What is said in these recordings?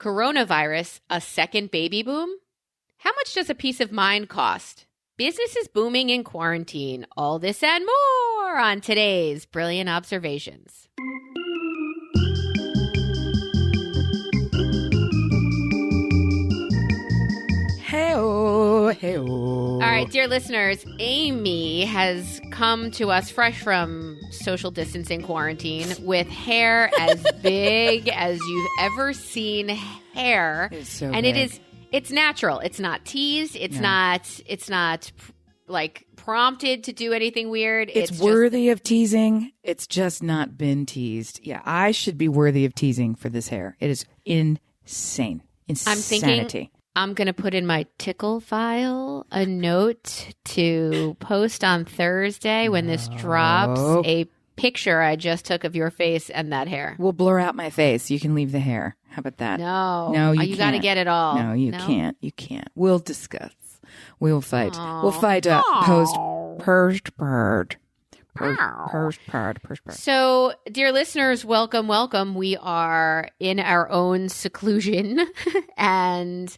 Coronavirus, a second baby boom? How much does a peace of mind cost? Business is booming in quarantine. All this and more on today's Brilliant Observations. Hey-oh, hey-oh. All right, dear listeners, Amy has come to us fresh from social distancing quarantine with hair as big as you've ever seen hair. It's so and big. It's natural. It's not teased. It's not like prompted to do anything weird. It's worthy of teasing. It's just not been teased. Yeah, I should be worthy of teasing for this hair. It is insane. Insanity. I'm thinking I'm going to put in my tickle file a note to post on Thursday when this drops a picture I just took of your face and that hair. We'll blur out my face. You can leave the hair. How about that? No, you can't. got to get it all. No, you can't. You can't. We'll discuss. We'll fight. We'll fight post-purged. So, dear listeners, welcome. We are in our own seclusion and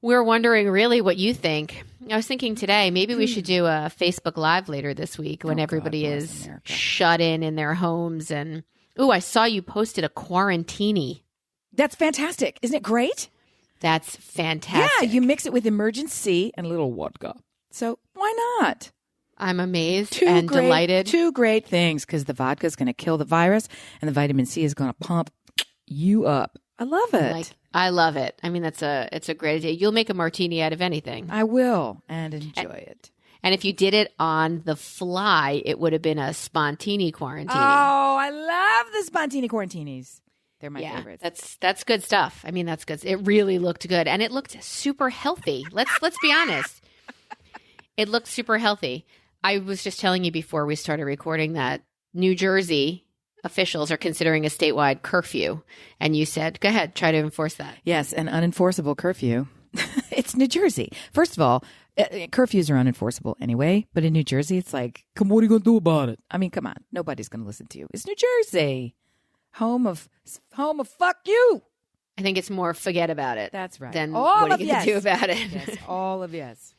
we're wondering really what you think. I was thinking today, maybe we should do a Facebook Live later this week when everybody is shut in their homes. And, I saw you posted a quarantini. That's fantastic. Isn't it great? That's fantastic. Yeah, you mix it with emergency and a little vodka. So why not? I'm amazed and delighted. Two great things, because the vodka is going to kill the virus and the vitamin C is going to pump you up. I love it. I love it. I mean, it's a great idea. You'll make a martini out of anything. I will, and enjoy it. And if you did it on the fly, it would have been a spontini quarantini. Oh, I love the spontini quarantinis. They're my favorites. That's good stuff. I mean, that's good. It really looked good, and it looked super healthy. Let's be honest. It looked super healthy. I was just telling you before we started recording that New Jersey officials are considering a statewide curfew, and you said, "Go ahead, try to enforce that." Yes, an unenforceable curfew. It's New Jersey. First of all, curfews are unenforceable anyway, but in New Jersey, it's like, "Come, what are you going to do about it?" I mean, come on, nobody's going to listen to you. It's New Jersey. Home of fuck you. I think it's more forget about it. That's right. Than what are you going to do about it? Yes, all of yes.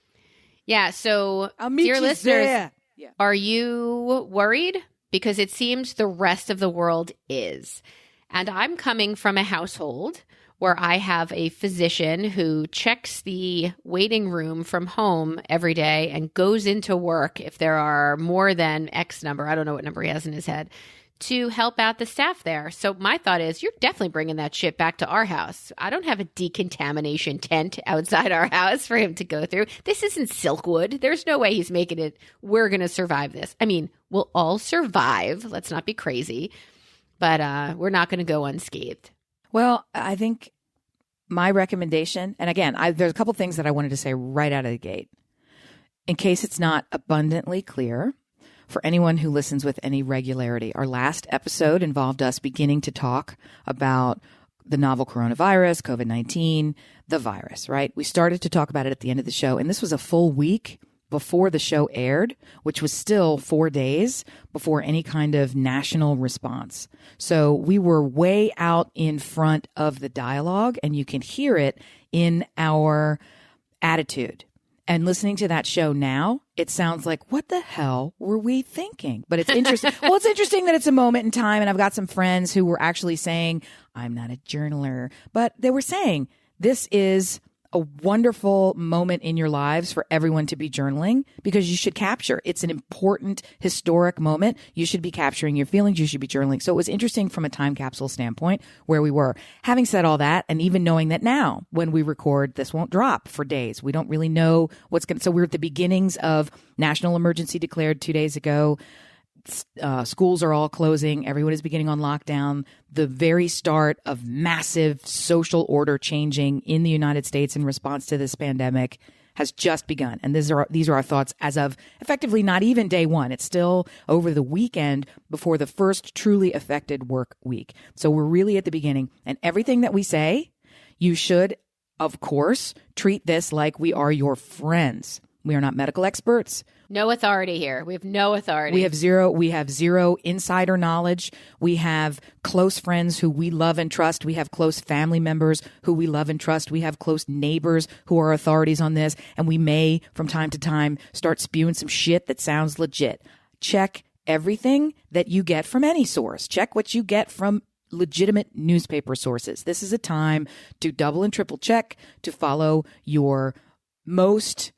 Yeah. So, dear listeners, are you worried? Because it seems the rest of the world is. And I'm coming from a household where I have a physician who checks the waiting room from home every day and goes into work if there are more than X number. I don't know what number he has in his head, to help out the staff there. So my thought is, you're definitely bringing that shit back to our house. I don't have a decontamination tent outside our house for him to go through. This isn't Silkwood. There's no way he's making it. We're going to survive this. I mean, we'll all survive. Let's not be crazy. But we're not going to go unscathed. Well, I think my recommendation, and again, there's a couple things that I wanted to say right out of the gate. In case it's not abundantly clear, for anyone who listens with any regularity, our last episode involved us beginning to talk about the novel coronavirus, COVID-19, the virus, right? We started to talk about it at the end of the show, and this was a full week before the show aired, which was still 4 days before any kind of national response. So we were way out in front of the dialogue, and you can hear it in our attitude. And listening to that show now, it sounds like, what the hell were we thinking? But it's interesting. Well, it's interesting that it's a moment in time. And I've got some friends who were actually saying, I'm not a journaler, but they were saying this is a wonderful moment in your lives for everyone to be journaling, because you should capture. It's an important historic moment. You should be capturing your feelings. You should be journaling. So it was interesting from a time capsule standpoint where we were. Having said all that, and even knowing that now when we record, this won't drop for days. We don't really know what's going to, so we're at the beginnings of national emergency declared 2 days ago. Schools are all closing. Everyone is beginning on lockdown. The very start of massive social order changing in the United States in response to this pandemic has just begun. And these are our thoughts as of effectively not even day one. It's still over the weekend before the first truly affected work week. So we're really at the beginning. And everything that we say, you should, of course, treat this like we are your friends. We are not medical experts. No authority here. We have no authority. We have zero insider knowledge. We have close friends who we love and trust. We have close family members who we love and trust. We have close neighbors who are authorities on this. And we may, from time to time, start spewing some shit that sounds legit. Check everything that you get from any source. Check what you get from legitimate newspaper sources. This is a time to double and triple check, to follow your most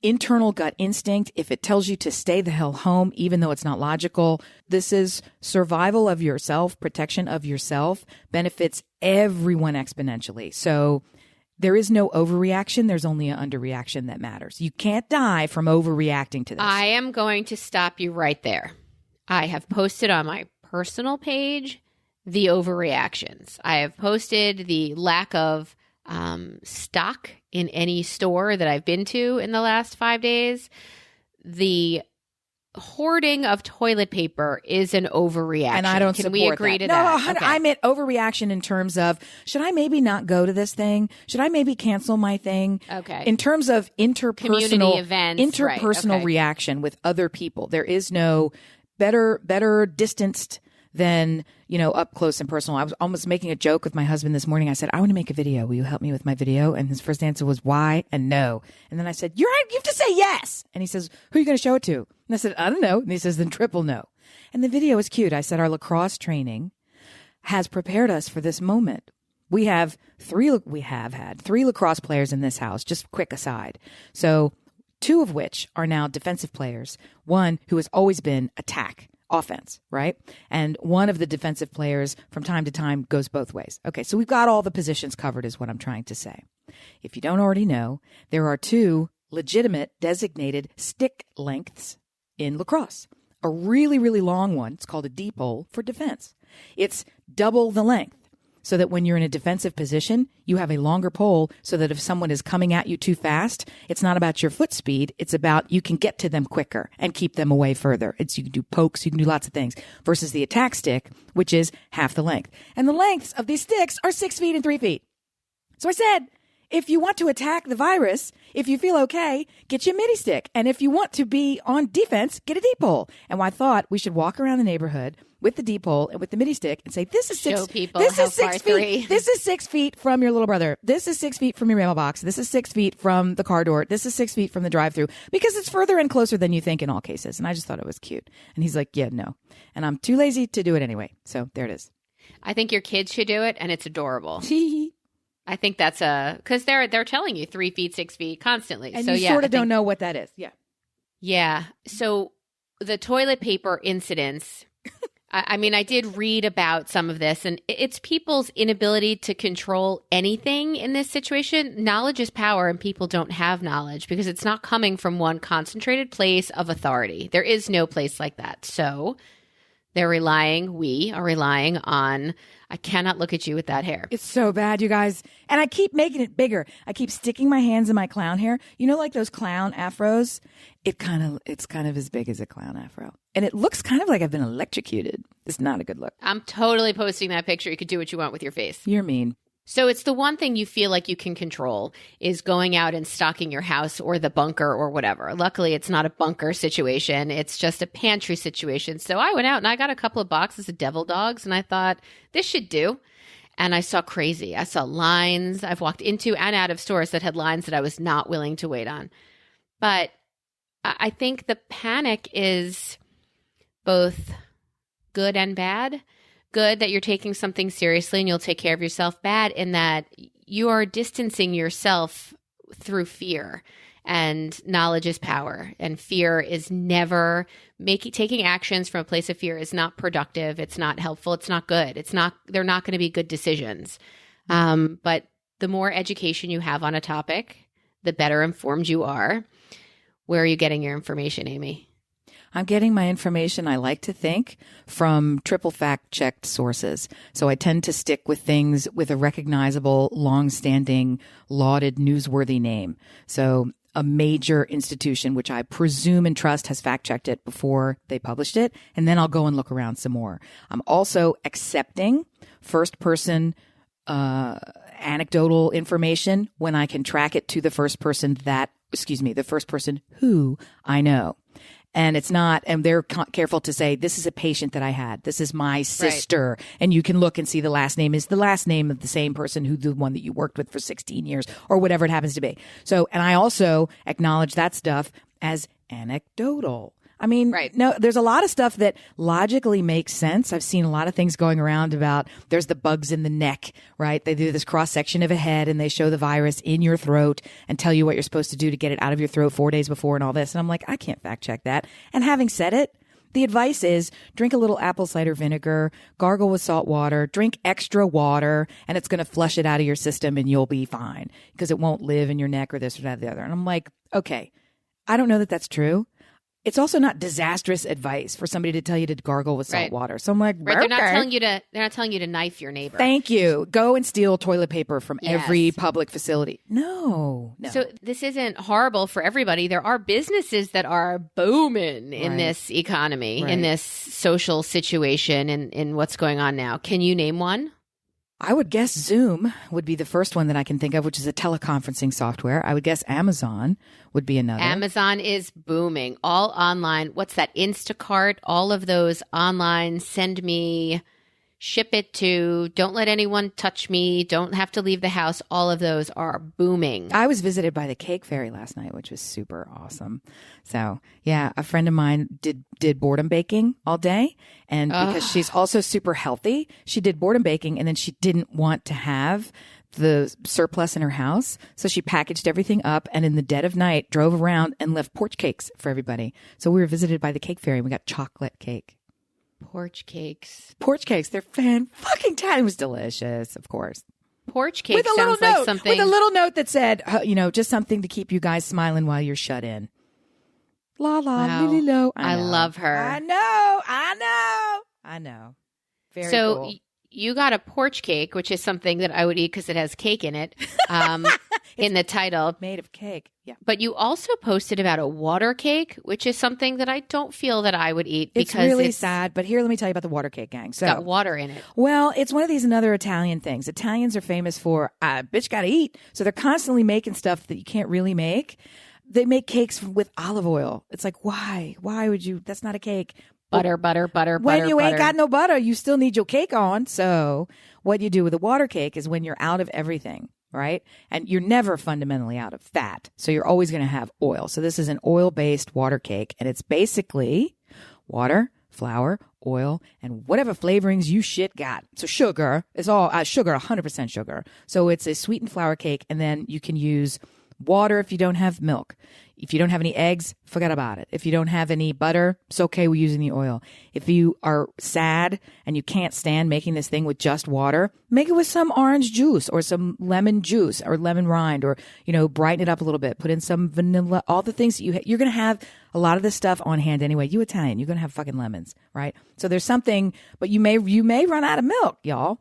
internal gut instinct. If it tells you to stay the hell home, even though it's not logical, this is survival of yourself, protection of yourself, benefits everyone exponentially. So there is no overreaction. There's only an underreaction that matters. You can't die from overreacting to this. I am going to stop you right there. I have posted on my personal page the overreactions. I have posted the lack of stock in any store that I've been to in the last 5 days. The hoarding of toilet paper is an overreaction. And I don't Can support we agree that. to that? No, okay. I meant overreaction in terms of, should I maybe not go to this thing? Should I maybe cancel my thing? Okay. In terms of Community events, interpersonal right, okay. reaction with other people, there is no better distanced than, up close and personal. I was almost making a joke with my husband this morning. I said, I want to make a video. Will you help me with my video? And his first answer was why and no. And then I said, you have to say yes. And he says, who are you going to show it to? And I said, I don't know. And he says, then triple no. And the video is cute. I said, our lacrosse training has prepared us for this moment. We have had three lacrosse players in this house, just quick aside. So 2 of which are now defensive players. One who has always been offense, right? And one of the defensive players from time to time goes both ways. Okay, so we've got all the positions covered is what I'm trying to say. If you don't already know, there are 2 legitimate designated stick lengths in lacrosse. A really, really long one, it's called a D pole for defense. It's double the length, so that when you're in a defensive position, you have a longer pole so that if someone is coming at you too fast, it's not about your foot speed. It's about you can get to them quicker and keep them away further. You can do pokes, you can do lots of things, versus the attack stick, which is half the length. And the lengths of these sticks are 6 feet and 3 feet. So I said, if you want to attack the virus, if you feel okay, get your midi stick. And if you want to be on defense, get a D pole. And I thought we should walk around the neighborhood with the D pole and with the midi stick and say, this is 6 feet. This is 6 feet. This is 6 feet from your little brother. This is 6 feet from your mailbox. This is 6 feet from the car door. This is 6 feet from the drive-through, because it's further and closer than you think in all cases. And I just thought it was cute. And he's like, yeah, no. And I'm too lazy to do it anyway. So there it is. I think your kids should do it, and it's adorable. I think that's because they're telling you 3 feet, 6 feet constantly. And so you sort of don't know what that is. Yeah. Yeah. So the toilet paper incidents, I mean, I did read about some of this, and it's people's inability to control anything in this situation. Knowledge is power, and people don't have knowledge because it's not coming from one concentrated place of authority. There is no place like that. So we are relying on, I cannot look at you with that hair. It's so bad, you guys. And I keep making it bigger. I keep sticking my hands in my clown hair. You know, like those clown afros? It's kind of as big as a clown afro. And it looks kind of like I've been electrocuted. It's not a good look. I'm totally posting that picture. You could do what you want with your face. You're mean. So it's the one thing you feel like you can control is going out and stocking your house or the bunker or whatever. Luckily, it's not a bunker situation. It's just a pantry situation. So I went out and I got a couple of boxes of devil dogs, and I thought, this should do. And I saw crazy. I saw lines. I've walked into and out of stores that had lines that I was not willing to wait on. But I think the panic is both good and bad. Good that you're taking something seriously and you'll take care of yourself. Bad in that you are distancing yourself through fear, and knowledge is power, and fear is never taking actions from a place of fear is not productive. It's not helpful. It's not good. They're not going to be good decisions. But the more education you have on a topic, the better informed you are. Where are you getting your information, Amy? I'm getting my information, I like to think, from triple fact-checked sources. So I tend to stick with things with a recognizable, long-standing, lauded, newsworthy name. So a major institution, which I presume and trust has fact-checked it before they published it, and then I'll go and look around some more. I'm also accepting first-person anecdotal information when I can track it to the first person that the first person who I know. And it's not, and they're careful to say, this is a patient that I had. This is my sister. Right. And you can look and see the last name is the last name of the same person who the one that you worked with for 16 years or whatever it happens to be. So, and I also acknowledge that stuff as anecdotal. I mean, no, there's a lot of stuff that logically makes sense. I've seen a lot of things going around about there's the bugs in the neck, right? They do this cross section of a head and they show the virus in your throat and tell you what you're supposed to do to get it out of your throat 4 days before and all this. And I'm like, I can't fact check that. And having said it, the advice is drink a little apple cider vinegar, gargle with salt water, drink extra water, and it's going to flush it out of your system and you'll be fine because it won't live in your neck or this or that or the other. And I'm like, okay, I don't know that that's true. It's also not disastrous advice for somebody to tell you to gargle with salt water. So I'm like, right. They're not telling you to knife your neighbor. Thank you. Go and steal toilet paper from every public facility. No. So this isn't horrible for everybody. There are businesses that are booming in this economy, in this social situation, and in what's going on now. Can you name one? I would guess Zoom would be the first one that I can think of, which is a teleconferencing software. I would guess Amazon would be another. Amazon is booming. All online. What's that? Instacart. All of those online. Send me, ship it to, don't let anyone touch me, don't have to leave the house. All of those are booming. I was visited by the Cake Fairy last night, which was super awesome. So yeah, a friend of mine did boredom baking all day. And because she's also super healthy, she did boredom baking and then she didn't want to have the surplus in her house. So she packaged everything up and in the dead of night drove around and left porch cakes for everybody. So we were visited by the Cake Fairy and we got chocolate cake. Porch cakes. They're fan-fucking-tastic. It was delicious, of course. Porch cake sounds like something. With a little note that said, just something to keep you guys smiling while you're shut in. La la, wow. lily lo. I love her. I know. Very cool. You got a porch cake, which is something that I would eat because it has cake in it, in the title. Made of cake, yeah. But you also posted about a water cake, which is something that I don't feel that I would eat because it's really sad. But here, let me tell you about the water cake gang. So, got water in it. Well, it's one of these another Italian things. Italians are famous for, bitch gotta eat. So they're constantly making stuff that you can't really make. They make cakes with olive oil. It's like, why? Why would you? That's not a cake. Butter. When you ain't got no butter, you still need your cake on. So what you do with a water cake is when you're out of everything, right? And you're never fundamentally out of fat. So you're always going to have oil. So this is an oil-based water cake. And it's basically water, flour, oil, and whatever flavorings you shit got. So sugar is all sugar, 100% sugar. So it's a sweetened flour cake. And then you can use water if you don't have milk. If you don't have any eggs, forget about it. If you don't have any butter, it's okay with using the oil. If you are sad and you can't stand making this thing with just water, make it with some orange juice or some lemon juice or lemon rind or, brighten it up a little bit. Put in some vanilla, all the things that you're going to have a lot of this stuff on hand anyway. You Italian, you're going to have fucking lemons, right? So there's something, but you may run out of milk, y'all.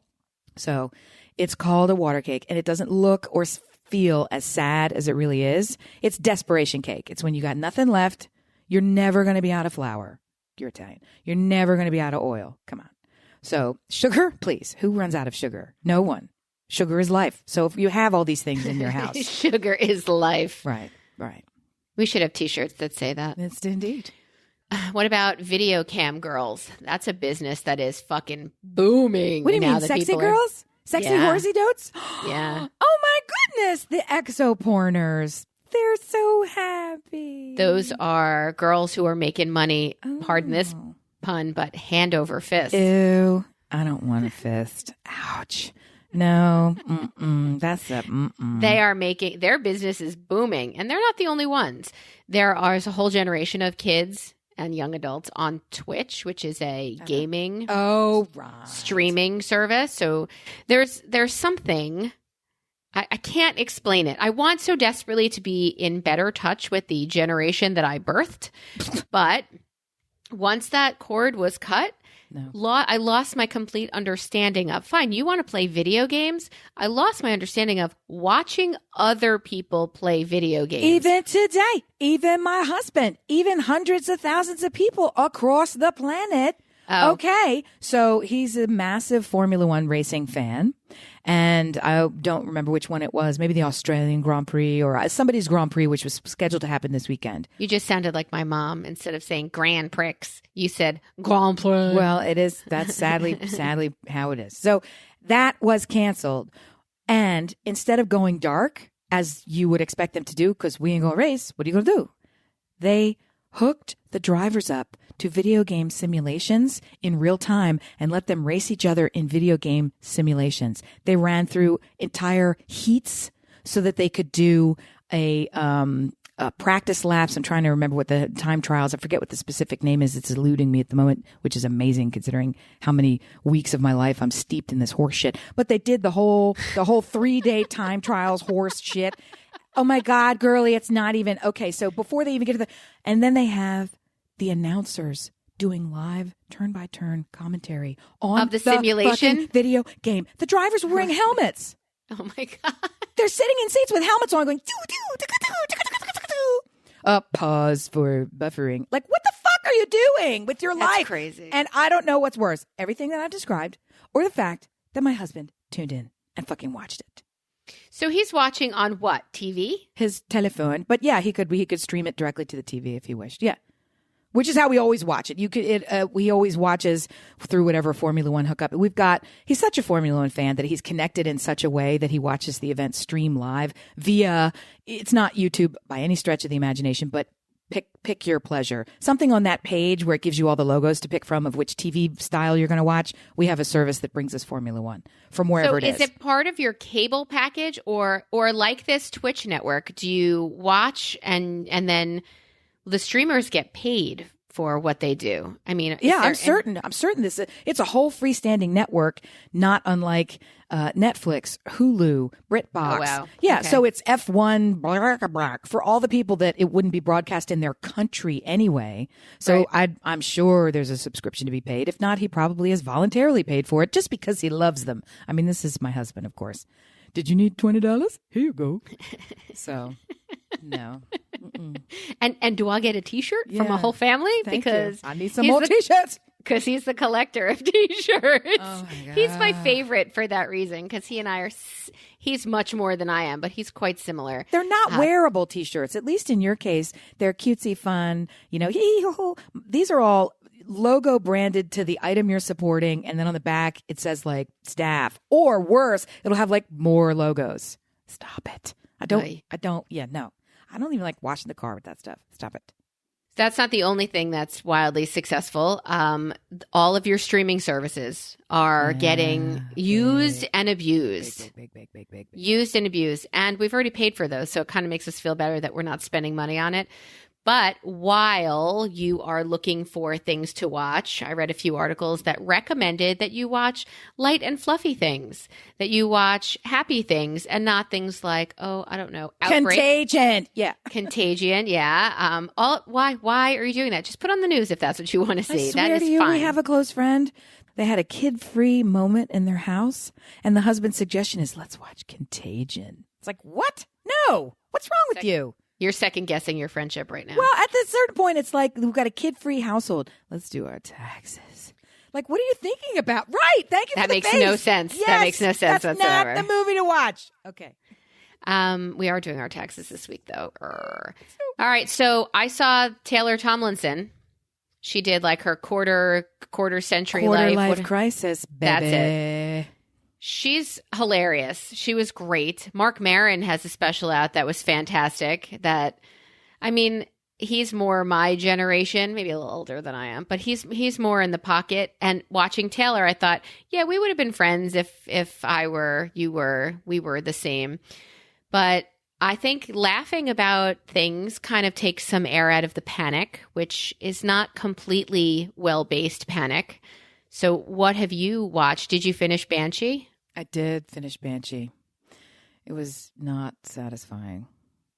So it's called a water cake and it doesn't look or feel as sad as it really is. It's desperation cake. It's when you got nothing left. You're never going to be out of flour. You're Italian. You're never going to be out of oil. Come on. So sugar, please. Who runs out of sugar? No one. Sugar is life. So if you have all these things in your house. Sugar is life. Right. We should have t-shirts that say that. It's indeed. What about video cam girls? That's a business that is fucking booming. What do you mean, sexy girls? Sexy horsey dotes? Yeah. Oh my goodness, the exo-porners. They're so happy. Those are girls who are making money, pardon this pun, but hand over fist. Ew, I don't want a fist. Ouch. No, that's a They are making, their business is booming, and they're not the only ones. There are a whole generation of kids and young adults on Twitch, which is a gaming streaming service. So there's something, I can't explain it. I want so desperately to be in better touch with the generation that I birthed. But once that cord was cut, I lost my complete understanding of, fine, you want to play video games? I lost my understanding of watching other people play video games. Even today, even my husband, even hundreds of thousands of people across the planet. Oh. Okay. So he's a massive Formula One racing fan. And I don't remember which one it was. Maybe the Australian Grand Prix or somebody's Grand Prix, which was scheduled to happen this weekend. You just sounded like my mom. Instead of saying Grand Prix, you said Grand Prix. Well, that's sadly how it is. So that was canceled. And instead of going dark, as you would expect them to do, because we ain't going to race, what are you going to do? They hooked the drivers up to video game simulations in real time and let them race each other in video game simulations. They ran through entire heats so that they could do a practice laps. I'm trying to remember what the time trials. I forget what the specific name is. It's eluding me at the moment, which is amazing considering how many weeks of my life I'm steeped in this horse shit. But they did the whole 3-day time trials horse shit. Oh my God, girly, it's not even okay. So before they even get to and then they have the announcers doing live turn-by-turn commentary on of the simulation video game. The drivers were wearing helmets. Oh my God. They're sitting in seats with helmets on going, pause for buffering. Like, what the fuck are you doing with your life? That's crazy. And I don't know what's worse, everything that I've described or the fact that my husband tuned in and fucking watched it. So he's watching on what? TV? His telephone. But yeah, he could stream it directly to the TV if he wished. Yeah. Which is how we always watch it. He always watches through whatever Formula One hookup. He's such a Formula One fan that he's connected in such a way that he watches the event stream live via, it's not YouTube by any stretch of the imagination, but pick your pleasure. Something on that page where it gives you all the logos to pick from of which TV style you're going to watch. We have a service that brings us Formula One from wherever it is. So is it part of your cable package or like this Twitch network? Do you watch and then the streamers get paid for what they do? I mean, yeah, I'm certain it's a whole freestanding network, not unlike Netflix, Hulu, BritBox. Oh, wow. Yeah, okay. So it's F1 blah, blah, blah, for all the people that it wouldn't be broadcast in their country anyway. So right. I'm sure there's a subscription to be paid. If not, he probably has voluntarily paid for it just because he loves them. I mean, this is my husband, of course. Did you need $20? Here you go. So, no. Mm-mm. And do I get a T-shirt from a whole family? Because I need some more T-shirts. Because he's the collector of T-shirts. Oh my God. He's my favorite for that reason. Because he and I he's much more than I am, but he's quite similar. They're not wearable T-shirts. At least in your case, they're cutesy fun. You know, these are all logo branded to the item you're supporting, and then on the back it says like staff, or worse, it'll have like more logos. Stop it. I don't even like washing the car with that stuff. Stop it. That's not the only thing that's wildly successful. All of your streaming services are getting used and abused. Big. Used and abused. And we've already paid for those, so it kind of makes us feel better that we're not spending money on it. But while you are looking for things to watch, I read a few articles that recommended that you watch light and fluffy things, that you watch happy things and not things like, I don't know, Outbreak. Contagion. Yeah. Contagion. Yeah. Why are you doing that? Just put on the news if that's what you want to see. I swear that is to you, fine. We have a close friend. They had a kid-free moment in their house, and the husband's suggestion is, let's watch Contagion. It's like, what? No. What's wrong with you? You're second guessing your friendship right now. Well, at a certain point, it's like, we've got a kid-free household. Let's do our taxes. Like, what are you thinking about? Right. Thank you for the face. That makes no sense. Yes, that makes no sense that's whatsoever. not the movie to watch. Okay. We are doing our taxes this week, though. All right. So I saw Taylor Tomlinson. She did like her quarter century life crisis, baby. That's it. She's hilarious. She was great. Mark Maron has a special out that was fantastic. He's more my generation, maybe a little older than I am, but he's more in the pocket. And watching Taylor, I thought, yeah, we would have been friends if we were the same. But I think laughing about things kind of takes some air out of the panic, which is not completely well-based panic. So what have you watched? Did you finish Banshee? I did finish Banshee. It was not satisfying.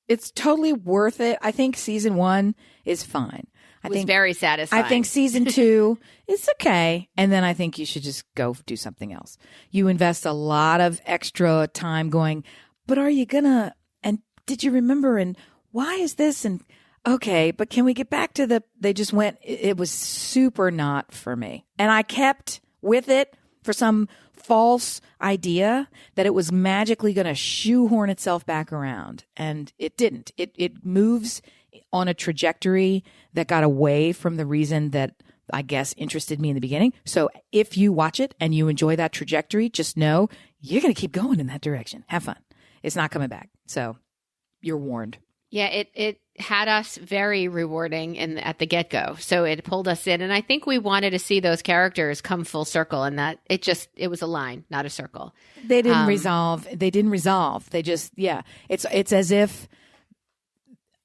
It's totally worth it. I think season 1 is fine. It was very satisfying. I think season 2 is okay. And then I think you should just go do something else. You invest a lot of extra time going, but are you gonna, and did you remember, and why is this? And okay, but can we get back to it was super not for me. And I kept with it for some false idea that it was magically going to shoehorn itself back around. And it didn't. It moves on a trajectory that got away from the reason that I guess interested me in the beginning. So if you watch it and you enjoy that trajectory, just know you're going to keep going in that direction. Have fun. It's not coming back. So you're warned. Yeah, it had us very rewarding at the get-go. So it pulled us in. And I think we wanted to see those characters come full circle, and that it was a line, not a circle. They didn't resolve. They didn't resolve. They just, yeah. It's as if,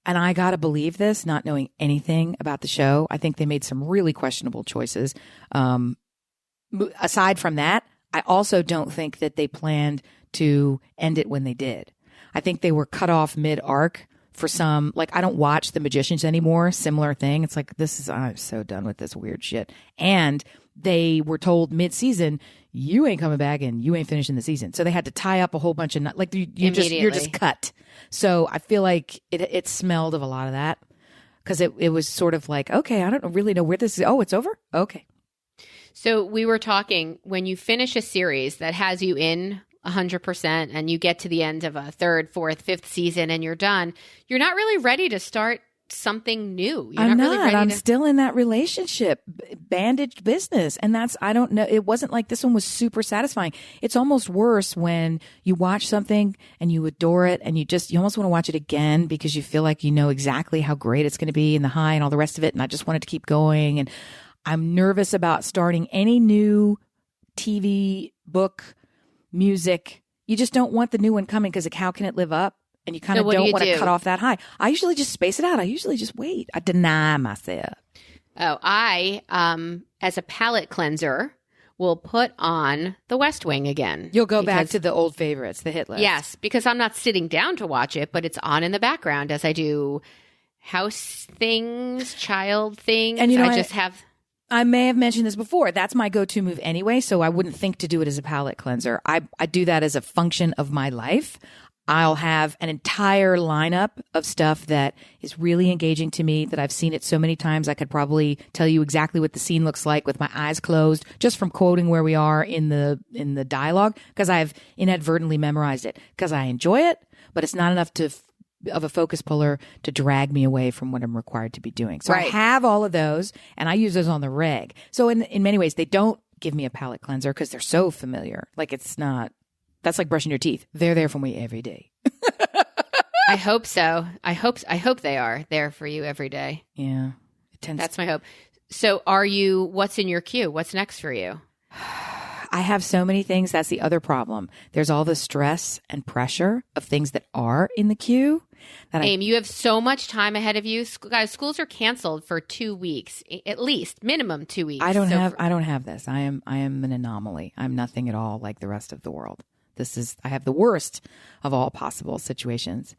and I got to believe this, not knowing anything about the show. I think they made some really questionable choices. Aside from that, I also don't think that they planned to end it when they did. I think they were cut off mid-arc for some, like, I don't watch The Magicians anymore. Similar thing. It's like, I'm so done with this weird shit. And they were told mid-season, you ain't coming back and you ain't finishing the season. So they had to tie up a whole bunch of, like, you're just cut. So I feel like it smelled of a lot of that, because it was sort of like, okay, I don't really know where this is. Oh, it's over? Okay. So we were talking, when you finish a series that has you in 100% and you get to the end of a third, fourth, fifth season and you're done, you're not really ready to start something new. I'm not. I'm still in that relationship, bandaged business. And I don't know. It wasn't like this one was super satisfying. It's almost worse when you watch something and you adore it and you almost want to watch it again because you feel like you know exactly how great it's going to be and the high and all the rest of it. And I just wanted to keep going. And I'm nervous about starting any new TV, book, music. You just don't want the new one coming because how can it live up? And you kind of don't want to cut off that high. I usually just space it out. I usually just wait. I deny myself. Oh, I, as a palate cleanser, will put on The West Wing again. You'll go back to the old favorites, the hit list. Yes, because I'm not sitting down to watch it, but it's on in the background as I do house things, child things. And I may have mentioned this before. That's my go-to move anyway, so I wouldn't think to do it as a palate cleanser. I do that as a function of my life. I'll have an entire lineup of stuff that is really engaging to me, that I've seen it so many times I could probably tell you exactly what the scene looks like with my eyes closed, just from quoting where we are in the dialogue, because I've inadvertently memorized it, because I enjoy it, but it's not enough of a focus puller to drag me away from what I'm required to be doing. So right. I have all of those, and I use those on the reg. So in many ways, they don't give me a palate cleanser because they're so familiar. Like, it's not, that's like brushing your teeth. They're there for me every day. I hope so. I hope they are there for you every day. Yeah. That's my hope. So what's in your queue? What's next for you? I have so many things. That's the other problem. There's all the stress and pressure of things that are in the queue. Aim, you have so much time ahead of you. Guys, schools are canceled for 2 weeks, at least, minimum 2 weeks. I don't have this. I am an anomaly. I'm nothing at all like the rest of the world. I have the worst of all possible situations.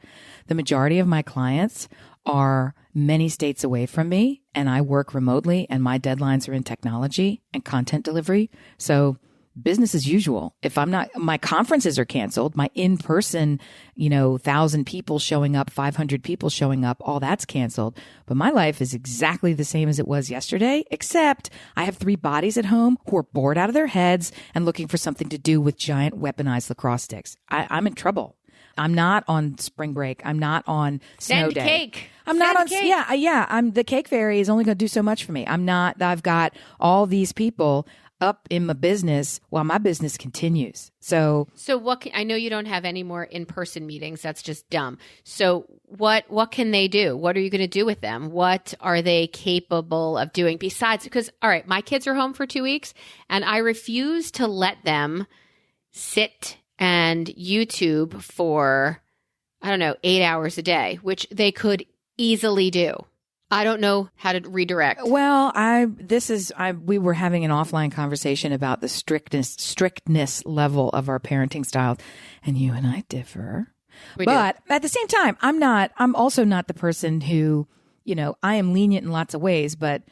The majority of my clients are many states away from me, and I work remotely, and my deadlines are in technology and content delivery. So business as usual. If my conferences are canceled, my in-person, 1,000 people showing up, 500 people showing up, all that's canceled. But my life is exactly the same as it was yesterday, except I have 3 bodies at home who are bored out of their heads and looking for something to do with giant weaponized lacrosse sticks. I'm in trouble. I'm not on spring break. I'm not on snow day. Cake. I'm not on. Cake. Yeah. I'm the cake fairy is only going to do so much for me. I'm not. I've got all these people up in my business while my business continues. So I know you don't have any more in-person meetings. That's just dumb. So what can they do? What are you going to do with them? What are they capable of doing besides? Because, all right, my kids are home for 2 weeks and I refuse to let them sit and YouTube for, 8 hours a day, which they could easily do. I don't know how to redirect. Well, we were having an offline conversation about the strictness level of our parenting style, and you and I differ. But at the same time, I'm also not the person who, I am lenient in lots of ways, but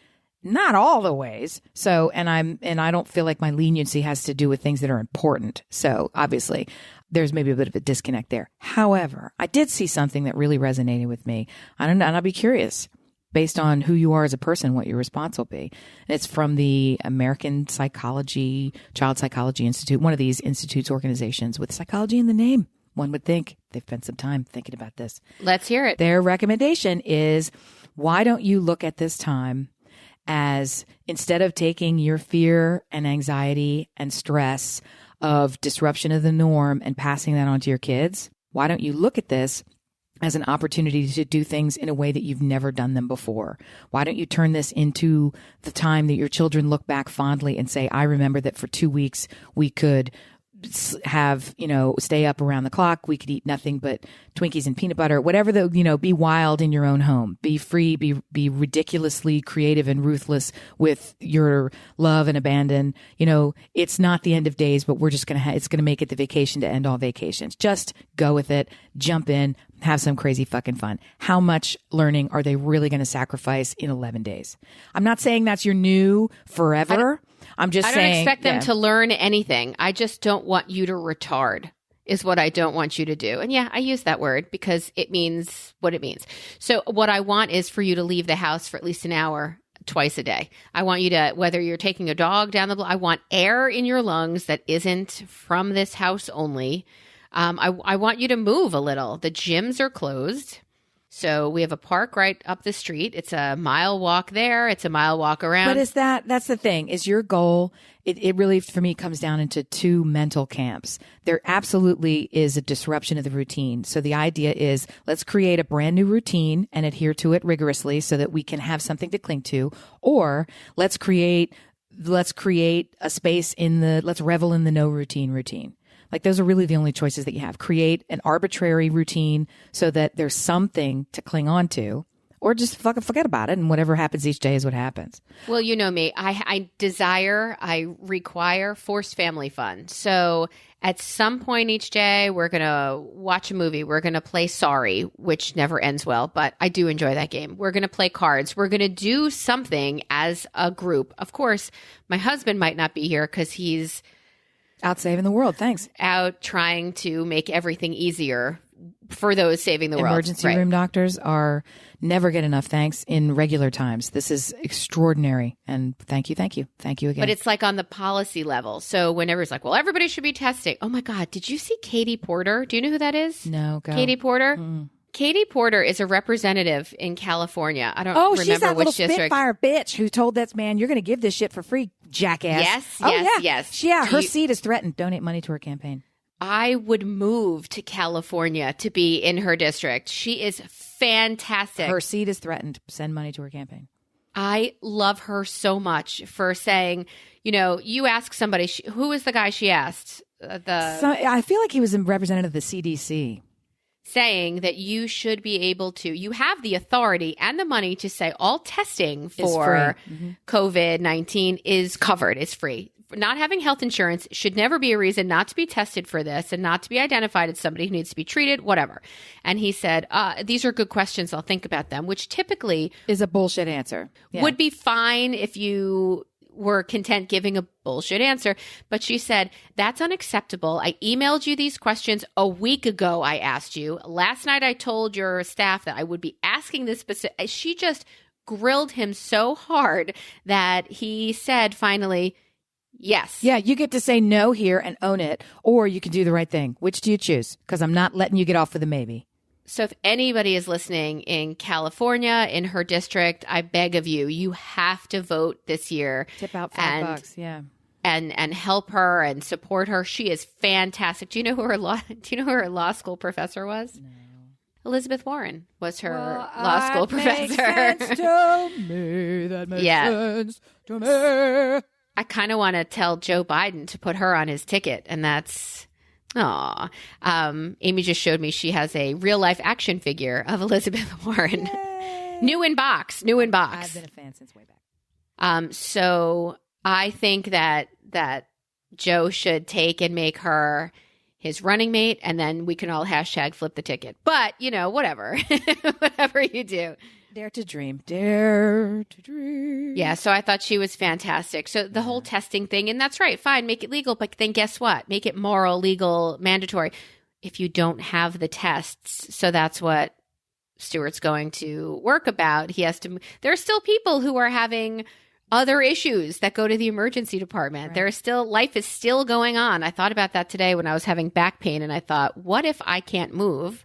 not all the ways. So, and I don't feel like my leniency has to do with things that are important. So obviously there's maybe a bit of a disconnect there. However, I did see something that really resonated with me. I don't know, and I'll be curious. based on who you are as a person, what your response will be. And it's from the American Psychology, Child Psychology Institute, one of these institutes, organizations with psychology in the name. One would think they've spent some time thinking about this. Let's hear it. Their recommendation is, why don't you look at this time as, instead of taking your fear and anxiety and stress of disruption of the norm and passing that on to your kids, why don't you look at this as an opportunity to do things in a way that you've never done them before? Why don't you turn this into the time that your children look back fondly and say, I remember that for 2 weeks we could have, stay up around the clock. We could eat nothing but Twinkies and peanut butter, whatever be wild in your own home, be free, be ridiculously creative and ruthless with your love and abandon. It's not the end of days, but we're just it's going to make it the vacation to end all vacations. Just go with it, jump in, have some crazy fucking fun. How much learning are they really going to sacrifice in 11 days? I'm not saying that's your new forever. I'm just saying. I don't expect them to learn anything. I just don't want you to retard, is what I don't want you to do. And yeah, I use that word because it means what it means. So what I want is for you to leave the house for at least an hour twice a day. I want you to, whether you're taking a dog down the block, I want air in your lungs that isn't from this house only. I want you to move a little. The gyms are closed. So we have a park right up the street. It's a mile walk there. It's a mile walk around. But that's the thing, is your goal. It really, for me, comes down into two mental camps. There absolutely is a disruption of the routine. So the idea is, let's create a brand new routine and adhere to it rigorously so that we can have something to cling to. Or let's create a space let's revel in the no routine. Like, those are really the only choices that you have. Create an arbitrary routine so that there's something to cling on to, or just fucking forget about it, and whatever happens each day is what happens. Well, you know me. I require forced family fun. So at some point each day, we're going to watch a movie. We're going to play Sorry, which never ends well, but I do enjoy that game. We're going to play cards. We're going to do something as a group. Of course, my husband might not be here because he's out saving the world. Thanks. Out trying to make everything easier for those saving the world. Emergency room doctors are never get enough thanks in regular times. This is extraordinary. And thank you again. But it's like on the policy level. So whenever it's like, well, everybody should be testing. Oh my God. Did you see Katie Porter? Do you know who that is? No, go. Katie Porter? Katie Porter is a representative in California. I don't remember she's that which little district. Spitfire bitch who told that man, you're going to give this shit for free, jackass. Yes. Yeah, her seat is threatened. Donate money to her campaign. I would move to California to be in her district. She is fantastic. Her seat is threatened. Send money to her campaign. I love her so much for saying, you ask somebody, who is the guy she asked? I feel like he was a representative of the CDC. Saying that you should be able to, you have the authority and the money to say all testing for COVID-19 is covered, is free. Not having health insurance should never be a reason not to be tested for this and not to be identified as somebody who needs to be treated, whatever. And he said, these are good questions. I'll think about them, which typically is a bullshit answer. Yeah. Would be fine if you were content giving a bullshit answer. But she said, that's unacceptable. I emailed you these questions a week ago. I asked you. Last night, I told your staff that I would be asking this specific. She just grilled him so hard that he said finally, yes. Yeah, you get to say no here and own it, or you can do the right thing. Which do you choose? Because I'm not letting you get off with a maybe. So if anybody is listening in California, in her district, I beg of you, you have to vote this year. Tip out $5, yeah. And help her and support her. She is fantastic. Do you know who her law school professor was? No. Elizabeth Warren was her law school professor. Makes sense to me. That makes sense to me. I kind of want to tell Joe Biden to put her on his ticket, and that's... Amy just showed me she has a real life action figure of Elizabeth Warren. Yay. New in box. I've been a fan since way back. So I think that Joe should take and make her his running mate, and then we can all hashtag flip the ticket. But, whatever. Whatever you do. Dare to dream. Dare to dream. Yeah, so I thought she was fantastic. So the whole testing thing, and that's right, fine, make it legal, but then guess what? Make it moral, legal, mandatory if you don't have the tests. So that's what Stuart's going to work about. There are still people who are having other issues that go to the emergency department. Right. Life is still going on. I thought about that today when I was having back pain, and I thought, what if I can't move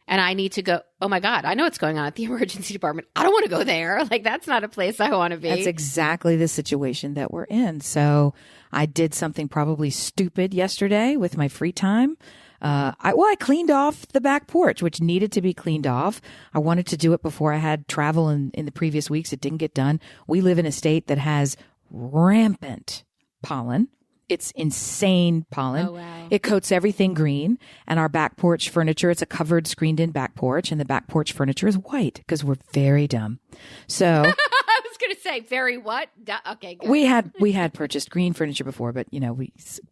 and I need to go, oh my God, I know what's going on at the emergency department. I don't want to go there. Like, that's not a place I want to be. That's exactly the situation that we're in. So I did something probably stupid yesterday with my free time. I cleaned off the back porch, which needed to be cleaned off. I wanted to do it before I had travel in the previous weeks. It didn't get done. We live in a state that has rampant pollen. It's insane pollen. Oh, wow. It coats everything green. And our back porch furniture, it's a covered, screened-in back porch. And the back porch furniture is white because we're very dumb. So I was going to say, very what? Okay, good. We had purchased green furniture before, but,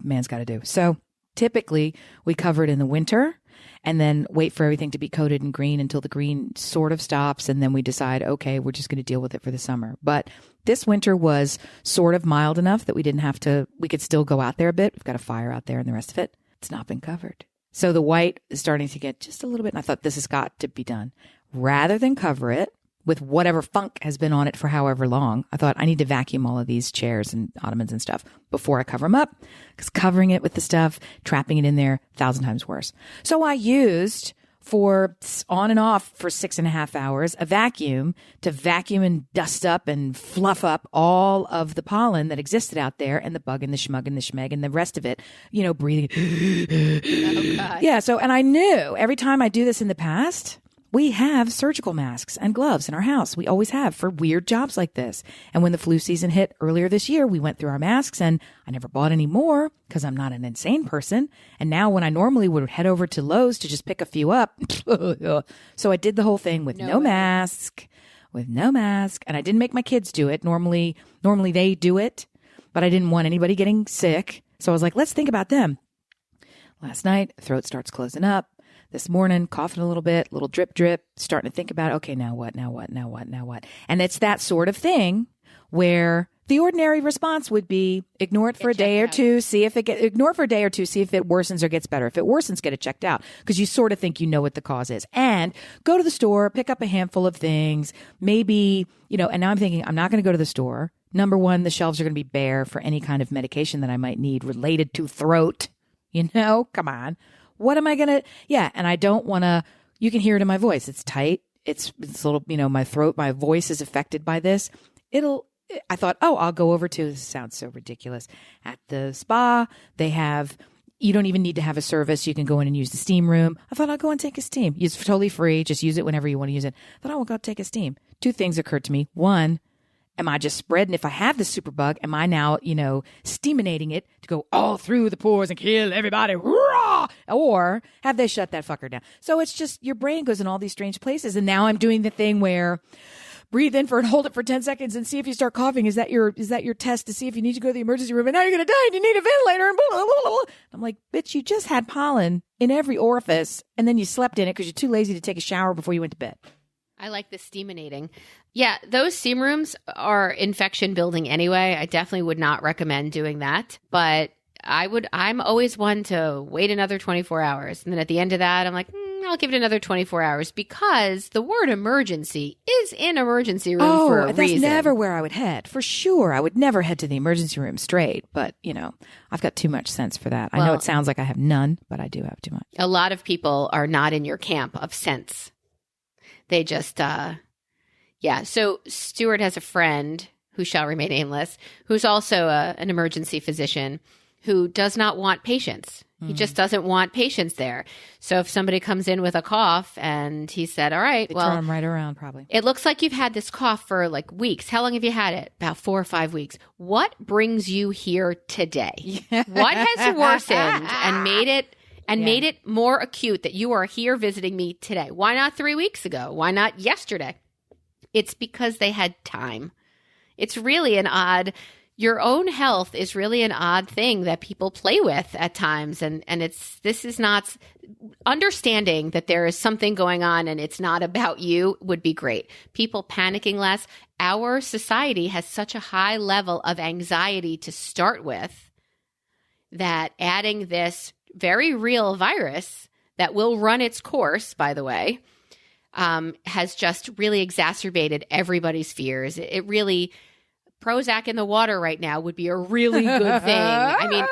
man's got to do. So typically, we cover it in the winter and then wait for everything to be coated in green until the green sort of stops. And then we decide, okay, we're just going to deal with it for the summer. But this winter was sort of mild enough that we could still go out there a bit. We've got a fire out there and the rest of it, it's not been covered. So the white is starting to get just a little bit. And I thought, this has got to be done. Rather than cover it with whatever funk has been on it for however long, I thought I need to vacuum all of these chairs and ottomans and stuff before I cover them up, because covering it with the stuff, trapping it in there, 1,000 times worse. So I used for on and off for 6.5 hours, a vacuum to vacuum and dust up and fluff up all of the pollen that existed out there and the bug and the schmug and the schmeg and the rest of it, breathing. Oh, God. Yeah. So, and I knew every time I do this in the past, we have surgical masks and gloves in our house. We always have for weird jobs like this. And when the flu season hit earlier this year, we went through our masks and I never bought any more because I'm not an insane person. And now when I normally would head over to Lowe's to just pick a few up. So I did the whole thing with no mask. And I didn't make my kids do it. Normally they do it, but I didn't want anybody getting sick. So I was like, let's think about them. Last night, throat starts closing up. This morning, coughing a little bit, little drip, starting to think about, okay, now what? And it's that sort of thing where the ordinary response would be ignore it for a day or two, see if it worsens or gets better. If it worsens, get it checked out, because you sort of think you know what the cause is. And go to the store, pick up a handful of things, maybe, and now I'm thinking I'm not going to go to the store. Number one, the shelves are going to be bare for any kind of medication that I might need related to throat. Come on. What am I going to? Yeah. And I don't want to, you can hear it in my voice. It's tight. It's a little, my throat, my voice is affected by this. I thought, I'll go over to, this sounds so ridiculous. At the spa, you don't even need to have a service. You can go in and use the steam room. I thought I'll go and take a steam. It's totally free. Just use it whenever you want to use it. I thought I will go take a steam. Two things occurred to me. One, am I just spreading? If I have the superbug, am I now, steaminating it to go all through the pores and kill everybody? Raw! Or have they shut that fucker down? So it's just your brain goes in all these strange places. And now I'm doing the thing where breathe in and hold it for 10 seconds and see if you start coughing. Is that your test to see if you need to go to the emergency room? And now you're going to die and you need a ventilator. And blah, blah, blah, blah. I'm like, bitch, you just had pollen in every orifice and then you slept in it because you're too lazy to take a shower before you went to bed. I like the steaminating. Yeah, those steam rooms are infection building anyway. I definitely would not recommend doing that. But I'm always one to wait another 24 hours. And then at the end of that, I'm like, I'll give it another 24 hours, because the word emergency is in emergency room for a reason. That's never where I would head. For sure. I would never head to the emergency room straight. But, I've got too much sense for that. I know it sounds like I have none, but I do have too much. A lot of people are not in your camp of sense. They just, So Stuart has a friend who shall remain nameless, who's also an emergency physician, who does not want patients. He just doesn't want patients there. So if somebody comes in with a cough and he said, all right, they turn them right around probably. It looks like you've had this cough for like weeks. How long have you had it? About 4 or 5 weeks. What brings you here today? What has worsened and made it more acute that you are here visiting me today? Why not 3 weeks ago? Why not yesterday? It's because they had time. It's really your own health is really an odd thing that people play with at times. And this is not understanding that there is something going on and it's not about you would be great. People panicking less. Our society has such a high level of anxiety to start with that adding this very real virus that will run its course, by the way, has just really exacerbated everybody's fears. It really, Prozac in the water right now would be a really good thing. I mean,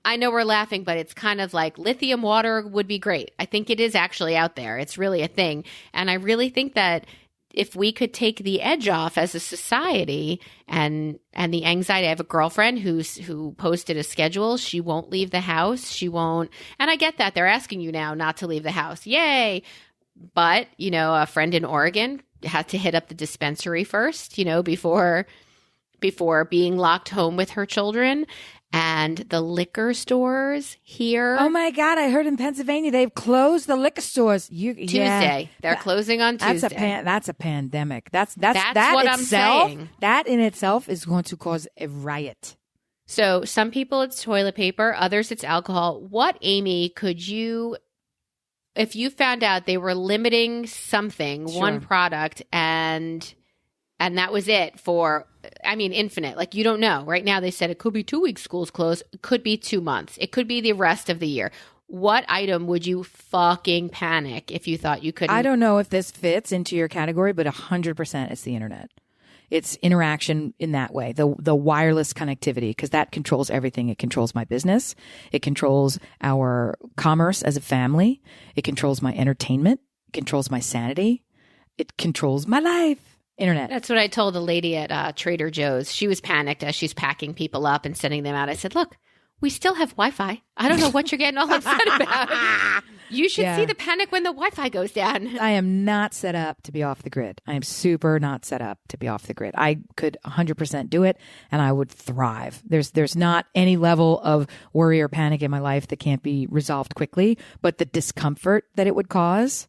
I know we're laughing, but it's kind of like lithium water would be great. I think it is actually out there. It's really a thing. And I really think that if we could take the edge off as a society and the anxiety. I have a girlfriend who posted a schedule. She won't leave the house. She won't. And I get that. They're asking you now not to leave the house. Yay. But, a friend in Oregon had to hit up the dispensary first, before being locked home with her children. And the liquor stores here. Oh my God! I heard in Pennsylvania they've closed the liquor stores. Tuesday, they're closing on Tuesday. That's a pandemic. That's that what I'm saying. That in itself is going to cause a riot. So some people it's toilet paper, others it's alcohol. What, Amy, could you, if you found out they were limiting something, Sure. one product, and that was it for, infinite. Like, you don't know. Right now they said it could be 2 weeks school's closed. It could be 2 months. It could be the rest of the year. What item would you fucking panic if you thought you couldn't? I don't know if this fits into your category, but 100% it's the internet. It's interaction in that way, the wireless connectivity, because that controls everything. It controls my business. It controls our commerce as a family. It controls my entertainment. It controls my sanity. It controls my life. Internet. That's what I told the lady at Trader Joe's. She was panicked as she's packing people up and sending them out. I said, look, we still have Wi-Fi. I don't know what you're getting all upset about. You should see the panic when the Wi-Fi goes down. I am not set up to be off the grid. I am super not set up to be off the grid. I could 100% do it and I would thrive. There's not any level of worry or panic in my life that can't be resolved quickly, but the discomfort that it would cause,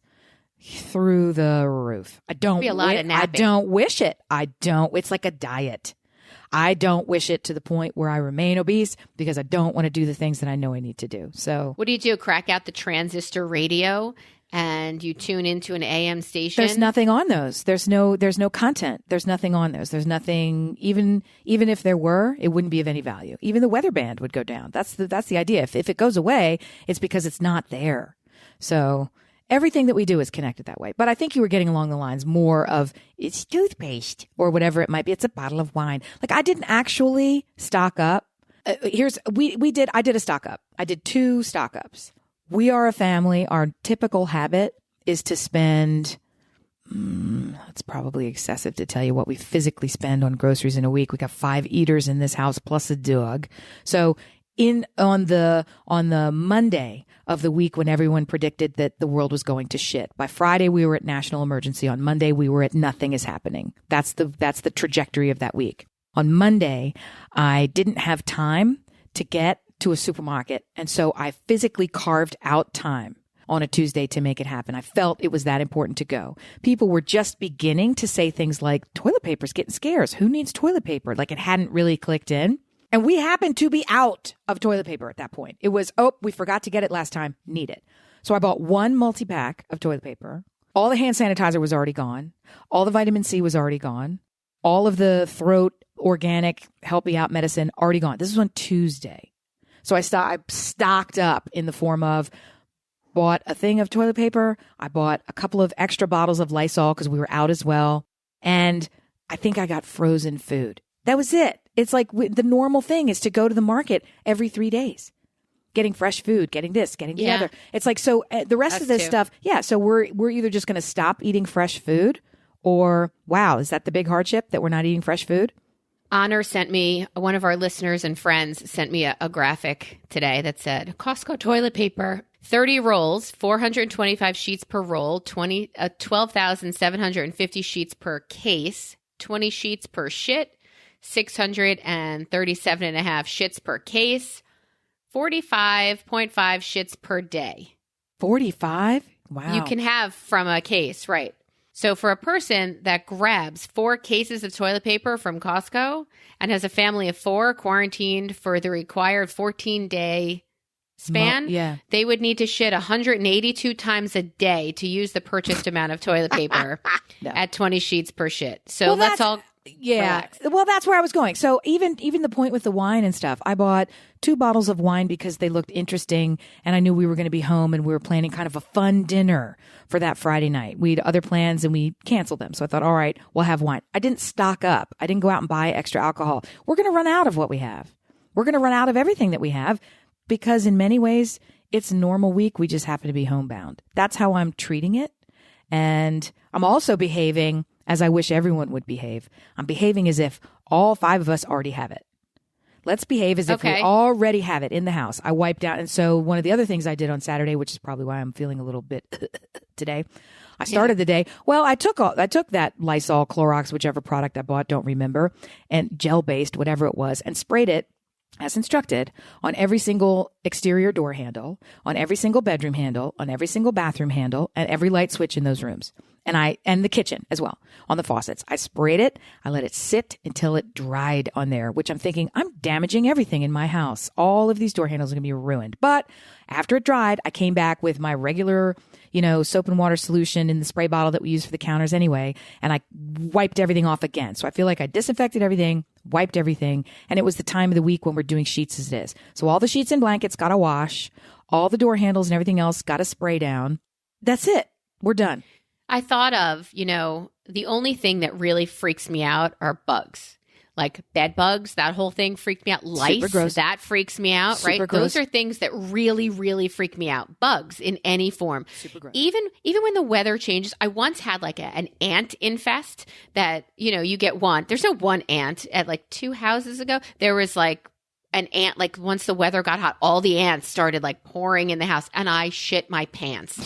through the roof. I don't wish it. It's like a diet. I don't wish it to the point where I remain obese because I don't want to do the things that I know I need to do. So what do? Crack out the transistor radio and you tune into an AM station? There's nothing on those. There's no content. There's nothing on those. There's nothing, even if there were, it wouldn't be of any value. Even the weather band would go down. That's the idea. If it goes away, it's because it's not there. So everything that we do is connected that way. But I think you were getting along the lines more of it's toothpaste or whatever it might be. It's a bottle of wine. Like, I didn't actually stock up. I did a stock up. I did 2 stock ups. We are a family. Our typical habit is to spend, it's probably excessive to tell you what we physically spend on groceries in a week. We got 5 eaters in this house plus a dog. So on the Monday of the week when everyone predicted that the world was going to shit, by Friday we were at national emergency. On Monday we were at nothing is happening. That's the trajectory of that week. On Monday, I didn't have time to get to a supermarket, and so I physically carved out time on a Tuesday to make it happen. I felt it was that important to go. People were just beginning to say things like, toilet paper's getting scarce. Who needs toilet paper? Like, it hadn't really clicked in. And we happened to be out of toilet paper at that point. It was, we forgot to get it last time. Need it. So I bought 1 multi-pack of toilet paper. All the hand sanitizer was already gone. All the vitamin C was already gone. All of the throat organic help me out medicine already gone. This was on Tuesday. So I stocked up in the form of bought a thing of toilet paper. I bought a couple of extra bottles of Lysol because we were out as well. And I think I got frozen food. That was it. It's like the normal thing is to go to the market every 3 days, getting fresh food, getting this, getting the other. It's like, so the rest of this stuff. Yeah. So we're either just going to stop eating fresh food or, wow, is that the big hardship that we're not eating fresh food? Honor sent me, one of our listeners and friends sent me a graphic today that said Costco toilet paper, 30 rolls, 425 sheets per roll, 12,750 sheets per case, 20 sheets per shit, 637 and a half shits per case, 45.5 shits per day. 45? Wow. You can have from a case, right? So for a person that grabs 4 cases of toilet paper from Costco and has a family of 4 quarantined for the required 14-day span, they would need to shit 182 times a day to use the purchased amount of toilet paper at 20 sheets per shit. So relax. Well, that's where I was going. So even the point with the wine and stuff, I bought 2 bottles of wine because they looked interesting and I knew we were going to be home and we were planning kind of a fun dinner for that Friday night. We had other plans and we canceled them. So I thought, all right, we'll have wine. I didn't stock up. I didn't go out and buy extra alcohol. We're going to run out of what we have. We're going to run out of everything that we have because in many ways it's a normal week. We just happen to be homebound. That's how I'm treating it. And I'm also behaving as I wish everyone would behave. I'm behaving as if all 5 of us already have it. Let's behave as if we already have it in the house. I wiped out. And so one of the other things I did on Saturday, which is probably why I'm feeling a little bit today, I started the day. Well, I took that Lysol, Clorox, whichever product I bought, don't remember, and gel-based, whatever it was, and sprayed it as instructed on every single exterior door handle, on every single bedroom handle, on every single bathroom handle, and every light switch in those rooms. And the kitchen as well, on the faucets. I sprayed it. I let it sit until it dried on there, which I'm thinking I'm damaging everything in my house. All of these door handles are going to be ruined. But after it dried, I came back with my regular, soap and water solution in the spray bottle that we use for the counters anyway. And I wiped everything off again. So I feel like I disinfected everything, wiped everything. And it was the time of the week when we're doing sheets as it is. So all the sheets and blankets got a wash. All the door handles and everything else got a spray down. That's it. We're done. I thought of, the only thing that really freaks me out are bugs. Like bed bugs, that whole thing freaked me out. Lice, that freaks me out, right? Those are things that really, really freak me out. Bugs in any form. Super gross. Even when the weather changes, I once had like an ant infest that, you get one. There's no one ant. At like 2 houses ago, there was like an ant, like once the weather got hot, all the ants started like pouring in the house and I shit my pants.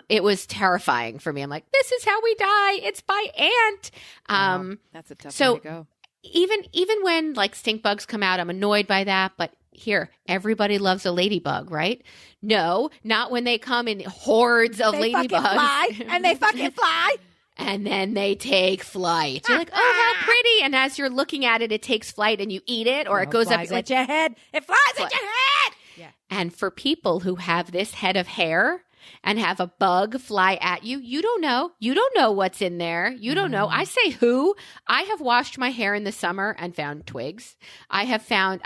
It was terrifying for me. I'm like, this is how we die. It's by ant. Wow, that's a tough way to go. Even when like stink bugs come out, I'm annoyed by that. But here, everybody loves a ladybug, right? No, not when they come in hordes of ladybugs. They fucking fly. And then they take flight. You're like, oh, how pretty. And as you're looking at it, it takes flight and you eat it or it goes up at your head. It flies at your head. Yeah. And for people who have this head of hair and have a bug fly at you, you don't know. You don't know what's in there. You don't know. I say who. I have washed my hair in the summer and found twigs. I've found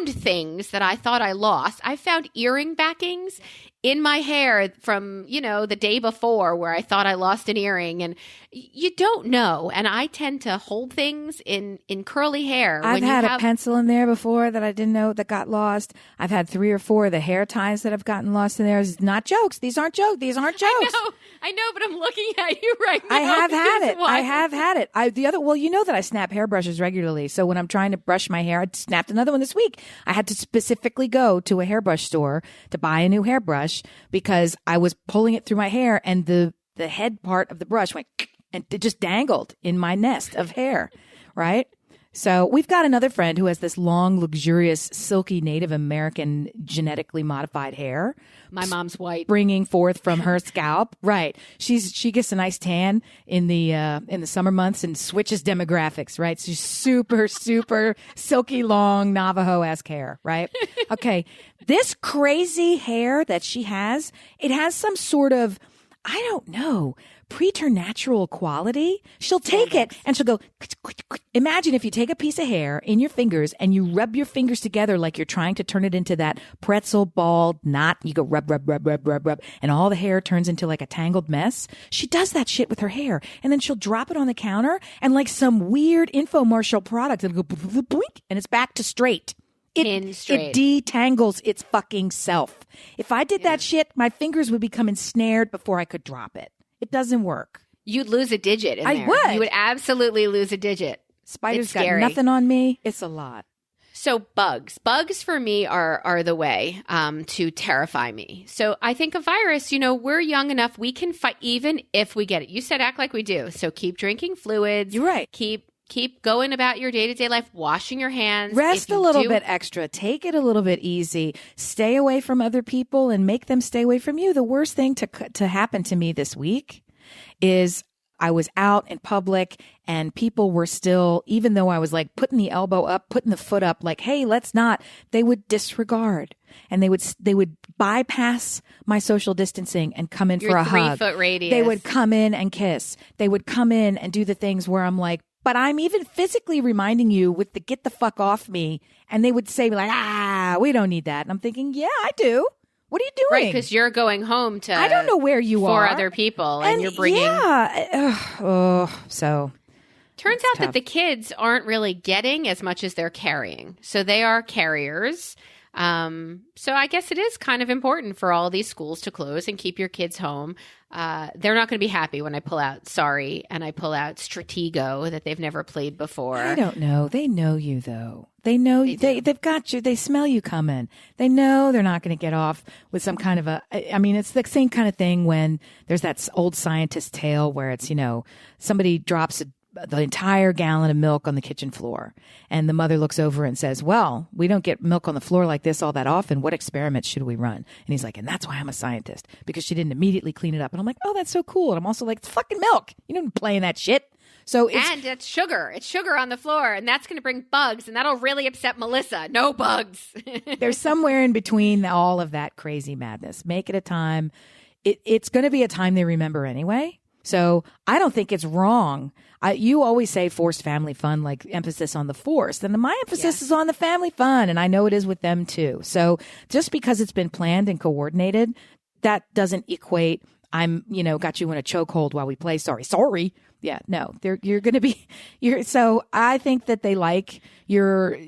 things that I thought I lost. I found earring backings in my hair from, the day before where I thought I lost an earring, and you don't know. And I tend to hold things in curly hair. I've had a pencil in there before that I didn't know that got lost. I've had 3 or 4 of the hair ties that have gotten lost in there. It's not jokes. These aren't jokes. These aren't jokes. I know, but I'm looking at you right now. I have had it. I have had it. You know that I snap hairbrushes regularly. So when I'm trying to brush my hair, I snapped another one this week. I had to specifically go to a hairbrush store to buy a new hairbrush because I was pulling it through my hair and the head part of the brush went and it just dangled in my nest of hair, right? So we've got another friend who has this long, luxurious, silky Native American genetically modified hair. My mom's white. Bringing forth from her scalp. Right. She gets a nice tan in the summer months and switches demographics, right? She's super, super silky, long Navajo-esque hair, right? Okay. This crazy hair that she has, it has some sort of, I don't know, preternatural quality. She'll take it and she'll go, imagine if you take a piece of hair in your fingers and you rub your fingers together like you're trying to turn it into that pretzel ball knot. You go rub, rub, rub, rub, rub, rub, and all the hair turns into like a tangled mess. She does that shit with her hair. And then she'll drop it on the counter and like some weird infomercial product, it'll go boink, and it's back to straight. It detangles its fucking self. If I did that shit, my fingers would become ensnared before I could drop it. It doesn't work. You'd lose a digit in there. I would. You would absolutely lose a digit. Spiders got nothing on me. It's a lot. So bugs for me are the way to terrify me. So I think a virus, we're young enough. We can fight even if we get it. You said act like we do. So keep drinking fluids. You're right. Keep going about your day-to-day life, washing your hands. Rest a little bit extra. Take it a little bit easy. Stay away from other people and make them stay away from you. The worst thing to happen to me this week is I was out in public and people were still, even though I was like putting the elbow up, putting the foot up, like, hey, let's not, they would disregard and they would bypass my social distancing and come in for a hug. 3-foot radius. They would come in and kiss. They would come in and do the things where I'm like, but I'm even physically reminding you with the get the fuck off me. And they would say like, we don't need that. And I'm thinking, yeah, I do. What are you doing? Right, because you're going home to I don't know where you are. For other people, and you're bringing... Yeah. So... Turns out that the kids aren't really getting as much as they're carrying. So they are carriers. So I guess it is kind of important for all these schools to close and keep your kids home. They're not going to be happy when I pull out Sorry and I pull out Stratego that they've never played before. I don't know. They know you, though. They know they've got you. They smell you coming. They know they're not going to get off with some kind of it's the same kind of thing when there's that old scientist tale where it's, somebody drops the entire gallon of milk on the kitchen floor. And the mother looks over and says, well, we don't get milk on the floor like this all that often. What experiments should we run? And he's like, and that's why I'm a scientist, because she didn't immediately clean it up. And I'm like, oh, that's so cool. And I'm also like, it's fucking milk. You don't play in that shit. And it's sugar. It's sugar on the floor, and that's going to bring bugs, and that'll really upset Melissa. No bugs. There's somewhere in between all of that crazy madness. Make it a time. It's going to be a time they remember anyway. So I don't think it's wrong. You always say forced family fun, like emphasis on the forced. And my emphasis is on the family fun. And I know it is with them too. So just because it's been planned and coordinated, that doesn't equate I'm, got you in a chokehold while we play. Sorry. Yeah, no, you're going to be, so I think that they like your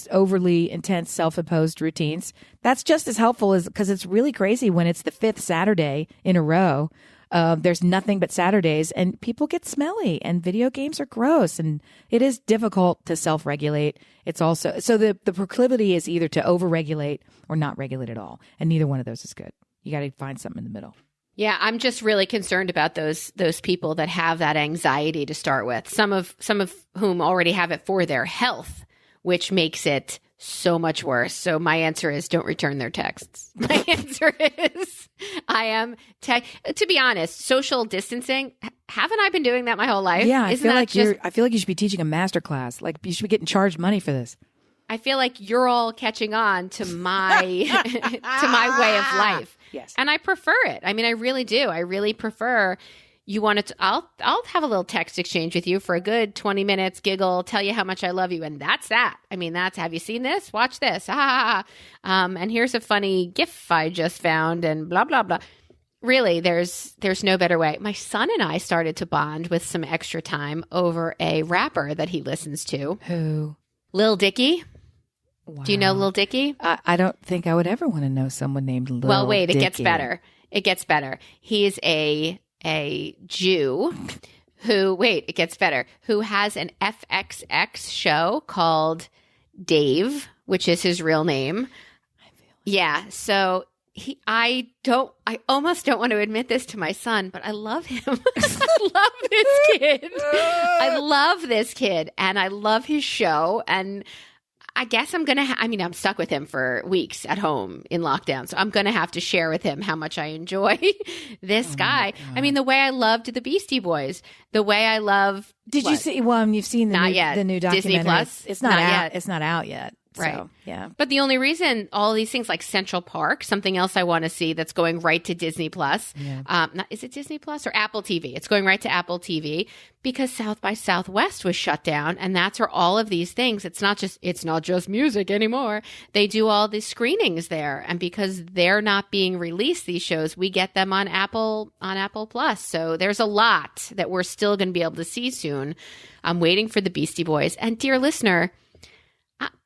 overly intense self-imposed routines. That's just as helpful because it's really crazy when it's the 5th Saturday in a row. There's nothing but Saturdays and people get smelly and video games are gross and it is difficult to self-regulate. It's also, so the proclivity is either to overregulate or not regulate at all. And neither one of those is good. You got to find something in the middle. Yeah, I'm just really concerned about those people that have that anxiety to start with. Some of whom already have it for their health, which makes it so much worse. So my answer is don't return their texts. My answer is to be honest, social distancing. Haven't I been doing that my whole life? Yeah, I feel like you should be teaching a master class. Like you should be getting charged money for this. I feel like you're all catching on to my to my way of life. Yes. And I prefer it. I mean, I really do. I really prefer you want to I'll have a little text exchange with you for a good 20 minutes, giggle, tell you how much I love you. And that's that. I mean, have you seen this? Watch this. And here's a funny GIF I just found and blah, blah, blah. Really, there's no better way. My son and I started to bond with some extra time over a rapper that he listens to. Who? Lil Dicky. Wow. Do you know Lil Dicky? I don't think I would ever want to know someone named Lil Dicky. Well, wait, it gets better. It gets better. He's a Jew it gets better, who has an FXX show called Dave, which is his real name. Yeah. So I almost don't want to admit this to my son, but I love him. I love this kid. I love this kid and I love his show. And I guess I'm going to, I'm stuck with him for weeks at home in lockdown. So I'm going to have to share with him how much I enjoy this guy. I mean, the way I loved the Beastie Boys, the way I love. Did you see, well, you've seen the new documentary. Disney Plus? It's not out yet. It's not out yet. Right. So, yeah. But the only reason all these things like Central Park, something else I want to see that's going right to Disney Plus. Yeah. Is it Disney Plus or Apple TV? It's going right to Apple TV because South by Southwest was shut down. And that's where all of these things, it's not just music anymore. They do all these screenings there. And because they're not being released, these shows, we get them on Apple Plus. So there's a lot that we're still going to be able to see soon. I'm waiting for the Beastie Boys. And dear listener,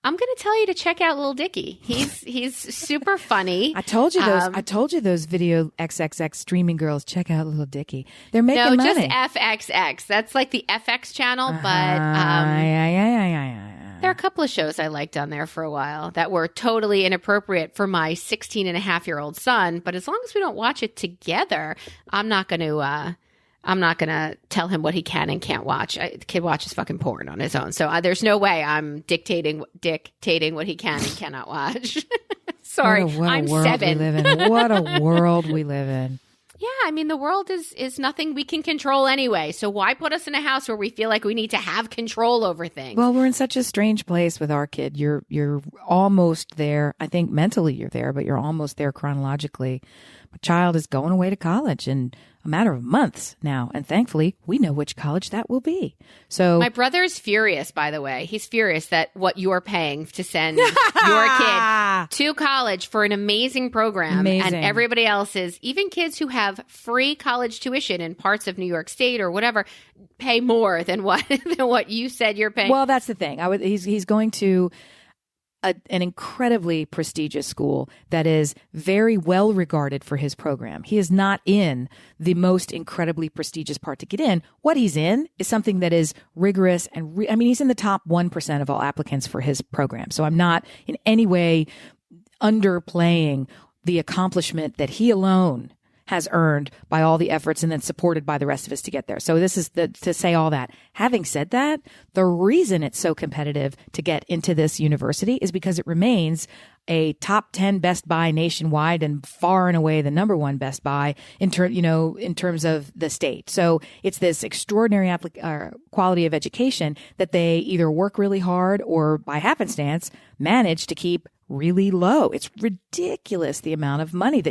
I'm going to tell you to check out Lil Dicky. He's super funny. I told you those video XXX streaming girls. Check out Lil Dicky. They're making money. No, just FXX. That's like the FX channel. But there are a couple of shows I liked on there for a while that were totally inappropriate for my 16-and-a-half-year-old son. But as long as we don't watch it together, I'm not going to tell him what he can and can't watch. The kid watches fucking porn on his own. So there's no way I'm dictating what he can and cannot watch. Sorry, I'm 7. What a world we live in. Yeah, I mean, the world is nothing we can control anyway. So why put us in a house where we feel like we need to have control over things? Well, we're in such a strange place with our kid. You're almost there. I think mentally you're there, but you're almost there chronologically. my child is going away to college in a matter of months now. And thankfully, we know which college that will be. So my brother's furious, by the way. He's furious that what you're paying to send your kid to college for an amazing program. Amazing. And everybody else is, even kids who have free college tuition in parts of New York State or whatever, pay more than what you said you're paying. Well, that's the thing. He's going to an incredibly prestigious school that is very well regarded for his program. He is not in the most incredibly prestigious part to get in. What he's in is something that is rigorous and he's in the top 1% of all applicants for his program. So I'm not in any way underplaying the accomplishment that he alone has earned by all the efforts and then supported by the rest of us to get there. So this is to say all that. Having said that, the reason it's so competitive to get into this university is because it remains a top 10 Best Buy nationwide and far and away the number one Best Buy in terms of the state. So it's this extraordinary quality of education that they either work really hard or by happenstance manage to keep really low. It's ridiculous the amount of money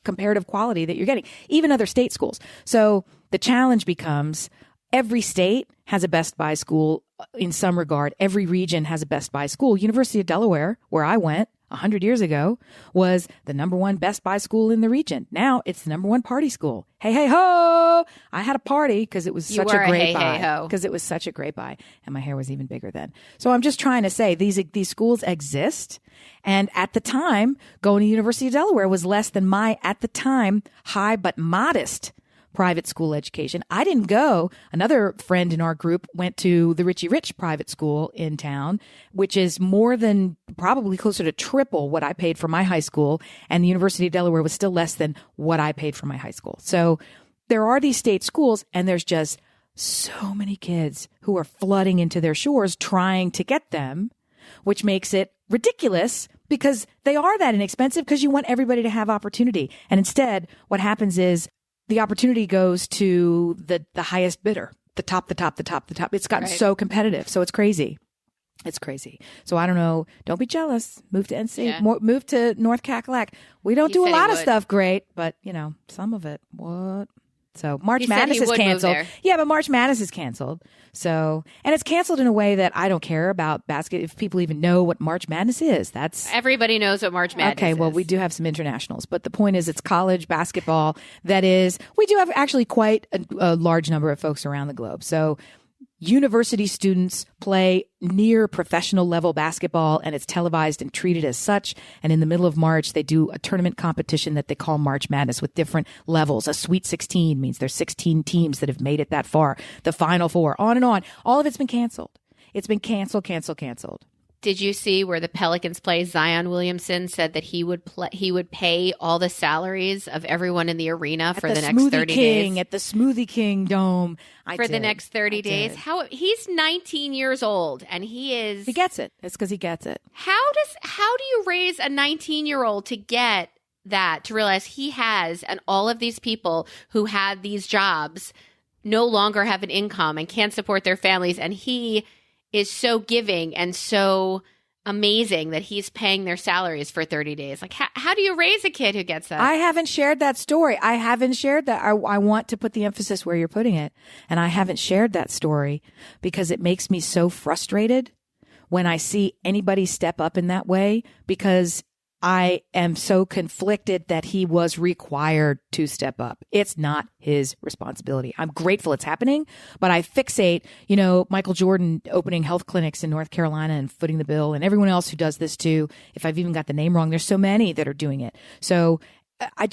comparative quality that you're getting, even other state schools. So the challenge becomes every state has a Best Buy school in some regard. Every region has a Best Buy school. University of Delaware, where I went 100 years ago, was the number one Best Buy school in the region. Now it's the number one party school. Hey, hey, ho! I had a party because it was such a great buy. Because it was such a great buy. And my hair was even bigger then. So I'm just trying to say these schools exist. And at the time, going to University of Delaware was less than my, at the time, high but modest private school education. I didn't go. Another friend in our group went to the Richie Rich private school in town, which is more than probably closer to triple what I paid for my high school. And the University of Delaware was still less than what I paid for my high school. So there are these state schools, and there's just so many kids who are flooding into their shores trying to get them, which makes it ridiculous because they are that inexpensive because you want everybody to have opportunity. And instead, what happens is the opportunity goes to the highest bidder, the top. It's gotten so competitive. So it's crazy. It's crazy. So I don't know. Don't be jealous. Move to NC. Yeah. Move to North Cackalack. We don't do a lot of stuff great, but some of it. What? So March Madness is canceled. Yeah, but March Madness is canceled. So, and it's canceled in a way that I don't care about basket. If people even know what March Madness is, everybody knows what March Madness is. Okay, well, we do have some internationals, but the point is it's college basketball. We do have actually quite a large number of folks around the globe. So university students play near professional level basketball, and it's televised and treated as such. And in the middle of March, they do a tournament competition that they call March Madness with different levels. A Sweet 16 means there's 16 teams that have made it that far. The Final Four, on and on. All of it's been canceled. It's been canceled. Did you see where the Pelicans play? Zion Williamson said that he would pay all the salaries of everyone in the arena for the next 30 days. At the Smoothie King Dome. The next 30 days. He's 19 years old and he gets it. It's because he gets it. How do you raise a 19-year-old to get that, to realize he has, and all of these people who had these jobs no longer have an income and can't support their families, and he is so giving and so amazing that he's paying their salaries for 30 days. Like, how do you raise a kid who gets that? I haven't shared that story. I haven't shared that. I want to put the emphasis where you're putting it. And I haven't shared that story because it makes me so frustrated when I see anybody step up in that way, because I am so conflicted that he was required to step up. It's not his responsibility. I'm grateful it's happening, but I fixate, Michael Jordan opening health clinics in North Carolina and footing the bill, and everyone else who does this too. If I've even got the name wrong, there's so many that are doing it. So I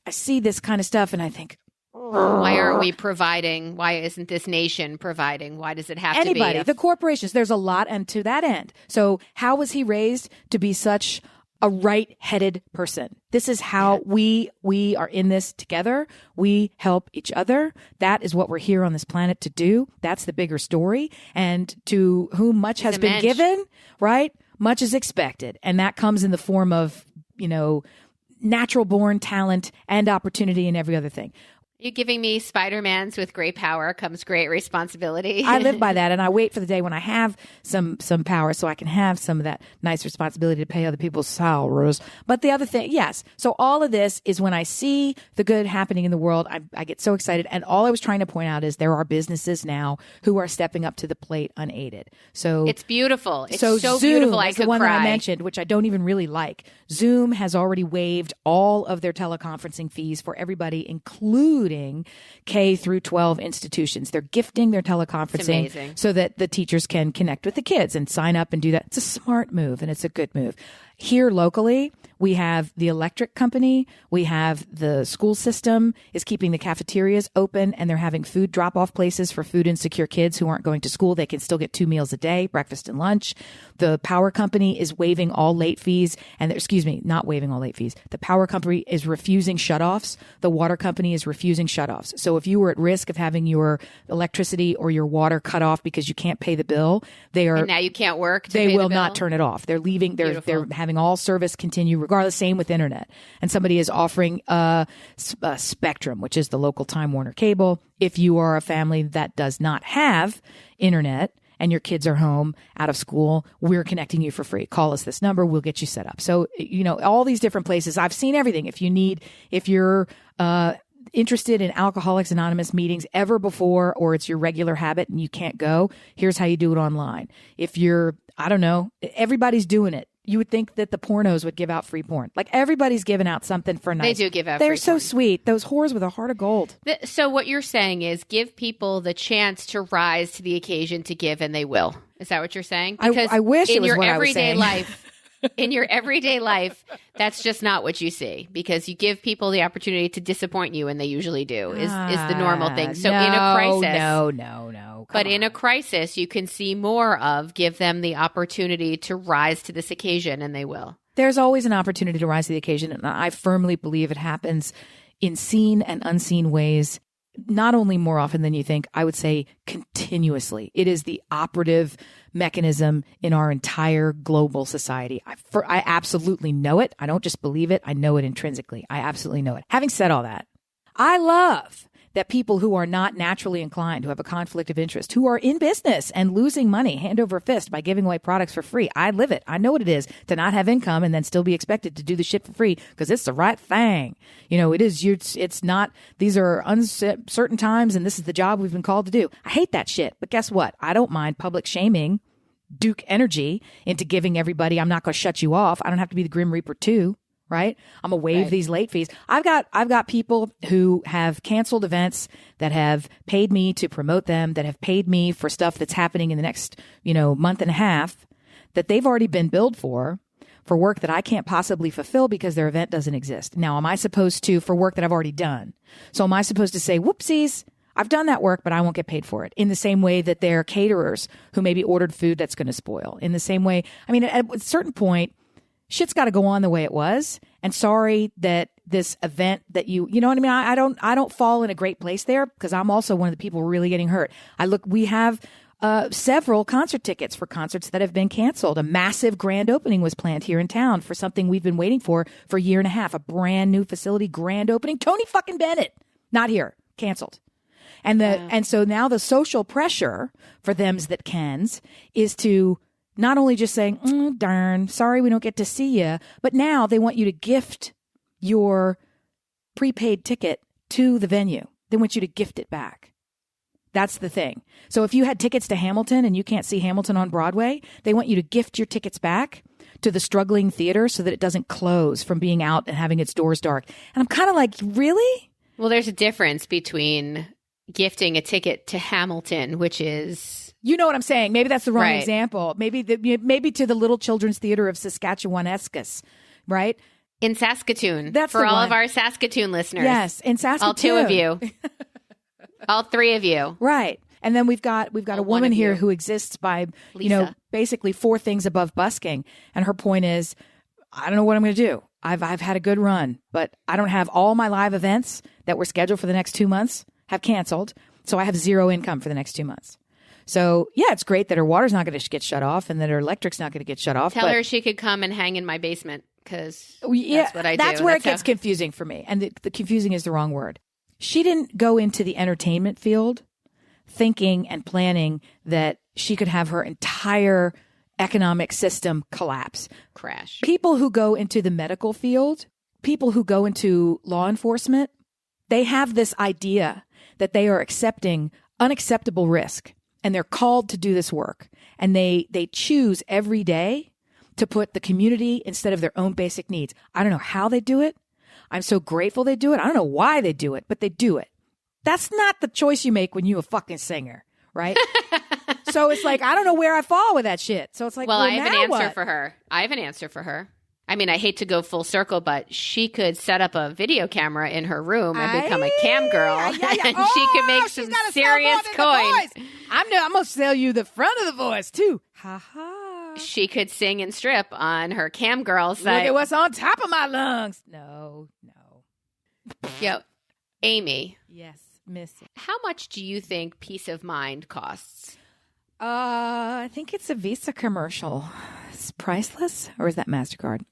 see this kind of stuff and I think, why aren't we providing? Why isn't this nation providing? Why does it have anybody? to be? The corporations, there's a lot, and to that end. So how was he raised to be such a right-headed person? This is how we are in this together. We help each other. That is what we're here on this planet to do. That's the bigger story. And to whom much has been given, right? Much is expected. And that comes in the form of, natural born talent and opportunity and every other thing. You giving me Spider-Mans with great power comes great responsibility. I live by that, and I wait for the day when I have some power so I can have some of that nice responsibility to pay other people's salaries. But the other thing, yes. So all of this is when I see the good happening in the world, I get so excited. And all I was trying to point out is there are businesses now who are stepping up to the plate unaided. So it's beautiful. It's so so Zoom, beautiful. I could the one cry. that I mentioned, which I don't even really like. Zoom has already waived all of their teleconferencing fees for everybody, including K through 12 institutions. They're gifting their teleconferencing so that the teachers can connect with the kids and sign up and do that. It's a smart move and it's a good move. Here locally, we have the electric company. We have the school system is keeping the cafeterias open, and they're having food drop-off places for food insecure kids who aren't going to school. They can still get 2 meals a day, breakfast and lunch. The power company is waiving all late fees, and not waiving all late fees. The power company is refusing shutoffs. The water company is refusing shutoffs. So if you were at risk of having your electricity or your water cut off because you can't pay the bill, and now you can't work. They will not turn it off. They're leaving. They're having all service continue regardless. Same with internet. And somebody is offering Spectrum, which is the local Time Warner cable. If you are a family that does not have internet and your kids are home out of school, we're connecting you for free. Call us this number. We'll get you set up. So, all these different places. I've seen everything. If you're interested in Alcoholics Anonymous meetings ever before, or it's your regular habit and you can't go, here's how you do it online. If you're, everybody's doing it. You would think that the pornos would give out free porn. Like everybody's giving out something for nice. They do give out They're free so porn. sweet. Those whores with a heart of gold. So what you're saying is give people the chance to rise to the occasion to give, and they will. Is that what you're saying? Because I wish it was what I was saying. In your everyday life, that's just not what you see, because you give people the opportunity to disappoint you, and they usually do, is the normal thing. So in a crisis. No. But in a crisis, you can see more of give them the opportunity to rise to this occasion, and they will. There's always an opportunity to rise to the occasion, and I firmly believe it happens in seen and unseen ways. Not only more often than you think, I would say continuously. It is the operative mechanism in our entire global society. I absolutely know it. I don't just believe it. I know it intrinsically. I absolutely know it. Having said all that, I love that people who are not naturally inclined, who have a conflict of interest, who are in business and losing money hand over fist by giving away products for free. I live it. I know what it is to not have income and then still be expected to do the shit for free because it's the right thing. It is. It's not. These are uncertain times, and this is the job we've been called to do. I hate that shit. But guess what? I don't mind public shaming Duke energy into giving everybody. I'm not going to shut you off. I don't have to be the Grim Reaper too. Right? I'm gonna waive these late fees. I've got people who have canceled events that have paid me to promote them, that have paid me for stuff that's happening in the next, month and a half, that they've already been billed for work that I can't possibly fulfill because their event doesn't exist. Now, am I supposed to, for work that I've already done? So am I supposed to say, whoopsies, I've done that work, but I won't get paid for it? In the same way that they're caterers who maybe ordered food that's going to spoil. In the same way, at a certain point, shit's got to go on the way it was. And sorry that this event that you know what I mean? I don't fall in a great place there because I'm also one of the people really getting hurt. We have several concert tickets for concerts that have been canceled. A massive grand opening was planned here in town for something we've been waiting for a year and a half. A brand new facility, grand opening. Tony fucking Bennett, not here, canceled. And so now the social pressure for thems that cans is to not only just saying, darn, sorry we don't get to see you, but now they want you to gift your prepaid ticket to the venue. They want you to gift it back. That's the thing. So if you had tickets to Hamilton and you can't see Hamilton on Broadway, they want you to gift your tickets back to the struggling theater so that it doesn't close from being out and having its doors dark. And I'm kind of like, really? Well, there's a difference between gifting a ticket to Hamilton, which is... You know what I'm saying? Maybe that's the wrong example. Maybe to the Little Children's Theater of Saskatchewan-escus, right? In Saskatoon. That's for all of our Saskatoon listeners. Yes, in Saskatoon. All 2 of you. All 3 of you. Right. And then we've got a woman here who exists by, Lisa. Basically 4 things above busking. And her point is, I don't know what I'm going to do. I've had a good run, but I don't have all my live events that were scheduled for the next 2 months have canceled. So I have 0 income for the next 2 months. So, yeah, it's great that her water's not going to get shut off and that her electric's not going to get shut off. Tell her she could come and hang in my basement because that's what I do. That's where it gets confusing for me. And the confusing is the wrong word. She didn't go into the entertainment field thinking and planning that she could have her entire economic system collapse. Crash. People who go into the medical field, people who go into law enforcement, they have this idea that they are accepting unacceptable risk and they're called to do this work. And they choose every day to put the community instead of their own basic needs. I don't know how they do it. I'm so grateful they do it. I don't know why they do it, but they do it. That's not the choice you make when you're a fucking singer, right? So it's like, I don't know where I fall with that shit. So it's like, well, I have an answer what? for her. I have an answer for her. I mean, I hate to go full circle, but she could set up a video camera in her room and become a cam girl, and she could make some serious coin. I'm going to sell you the front of the voice, too. Ha ha. She could sing and strip on her cam girl site. Look at what's on top of my lungs. No. Yo, Amy. Yes, Missy. How much do you think peace of mind costs? I think it's a Visa commercial. It's priceless, or is that MasterCard?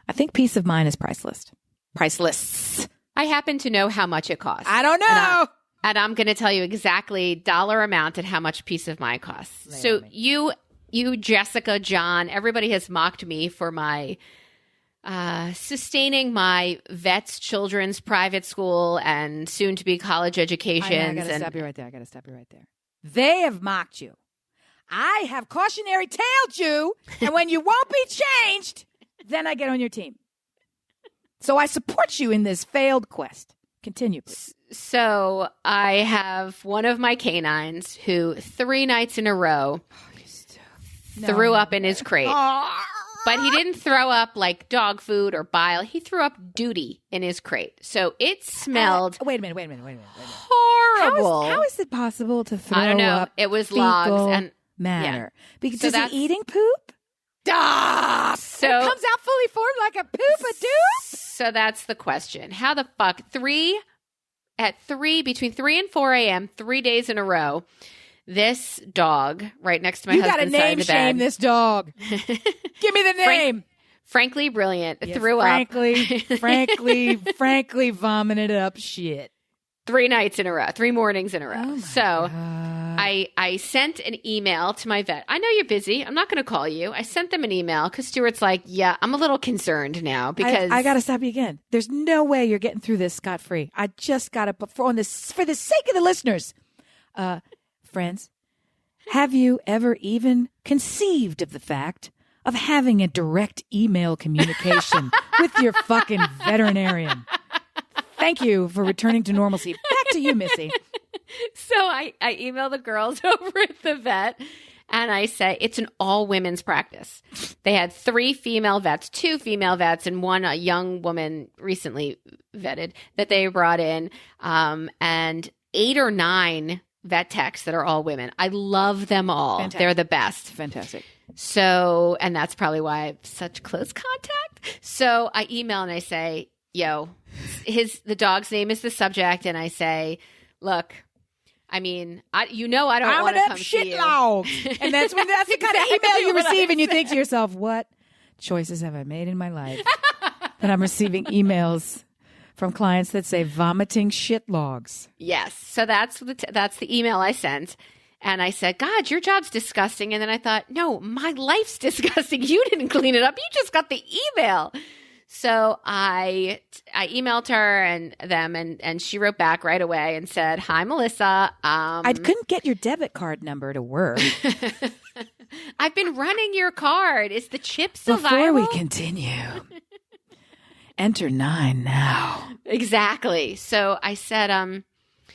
I think peace of mind is priceless. Priceless. I happen to know how much it costs. I don't know. And I'm going to tell you exactly dollar amount and how much peace of mind costs. So you, Jessica, John, everybody has mocked me for my sustaining my vet's children's private school and soon to be college education. I got to stop you right there. They have mocked you. I have cautionary tailed you, and when you won't be changed, then I get on your team. So I support you in this failed quest. Continue, please. So I have one of my canines who 3 nights in a row threw up in his crate. But he didn't throw up like dog food or bile. He threw up duty in his crate. So it smelled wait a minute. horrible. How is it possible to throw up? I don't know. It was logs and matter. Yeah. Because so is he eating poop? So it comes out fully formed like a poop-a-doo? So that's the question. How the fuck? Between 3 and 4 a.m., 3 days in a row, this dog right next to my husband's side of the bed. You got to name shame this dog. Give me the name. Frankly brilliant. Threw up. Frankly vomited up shit. 3 nights in a row. 3 mornings in a row. Oh so God. I sent an email to my vet. I know you're busy. I'm not going to call you. I sent them an email because Stuart's like, yeah, I'm a little concerned now because I got to stop you again. There's no way you're getting through this scot-free. I just got to for the sake of the listeners, friends, have you ever even conceived of the fact of having a direct email communication with your fucking veterinarian? Thank you for returning to normalcy. Back to you, Missy. So I email the girls over at the vet and I say, it's an all women's practice. They had 3 female vets, 2 female vets, and one a young woman recently vetted that they brought in, and 8 or 9 vet techs that are all women. I love them all. Fantastic. They're the best. Fantastic. So, and that's probably why I have such close contact. So I email and I say, yo, the dog's name is the subject. And I say, look, I mean, I don't want to come shit to you. Logs. And that's the kind exactly of email you what receive and you think to yourself, what choices have I made in my life that I'm receiving emails from clients that say vomiting shit logs? Yes. So that's the email I sent. And I said, God, your job's disgusting. And then I thought, no, my life's disgusting. You didn't clean it up. You just got the email. So I emailed her and them, and she wrote back right away and said, hi, Melissa. I couldn't get your debit card number to work. I've been running your card. Is the chip still Before viable? we continue, enter 9 now. Exactly. So I said,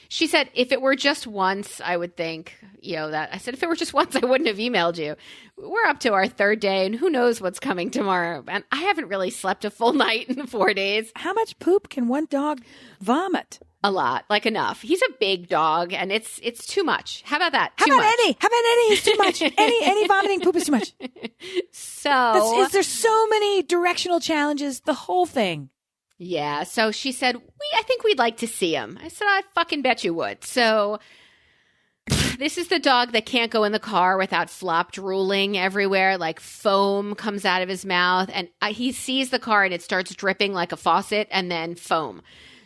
she said, if it were just once, I would think, that. I said, if it were just once, I wouldn't have emailed you. We're up to our 3rd day, and who knows what's coming tomorrow. And I haven't really slept a full night in 4 days. How much poop can one dog vomit? A lot, like enough. He's a big dog, and it's too much. How about that? How about any? It's too much. Any vomiting poop is too much. So there's so many directional challenges. The whole thing. Yeah. So she said, I think we'd like to see him. I said, I fucking bet you would. So this is the dog that can't go in the car without flop drooling everywhere. Like foam comes out of his mouth, and he sees the car and it starts dripping like a faucet and then foam.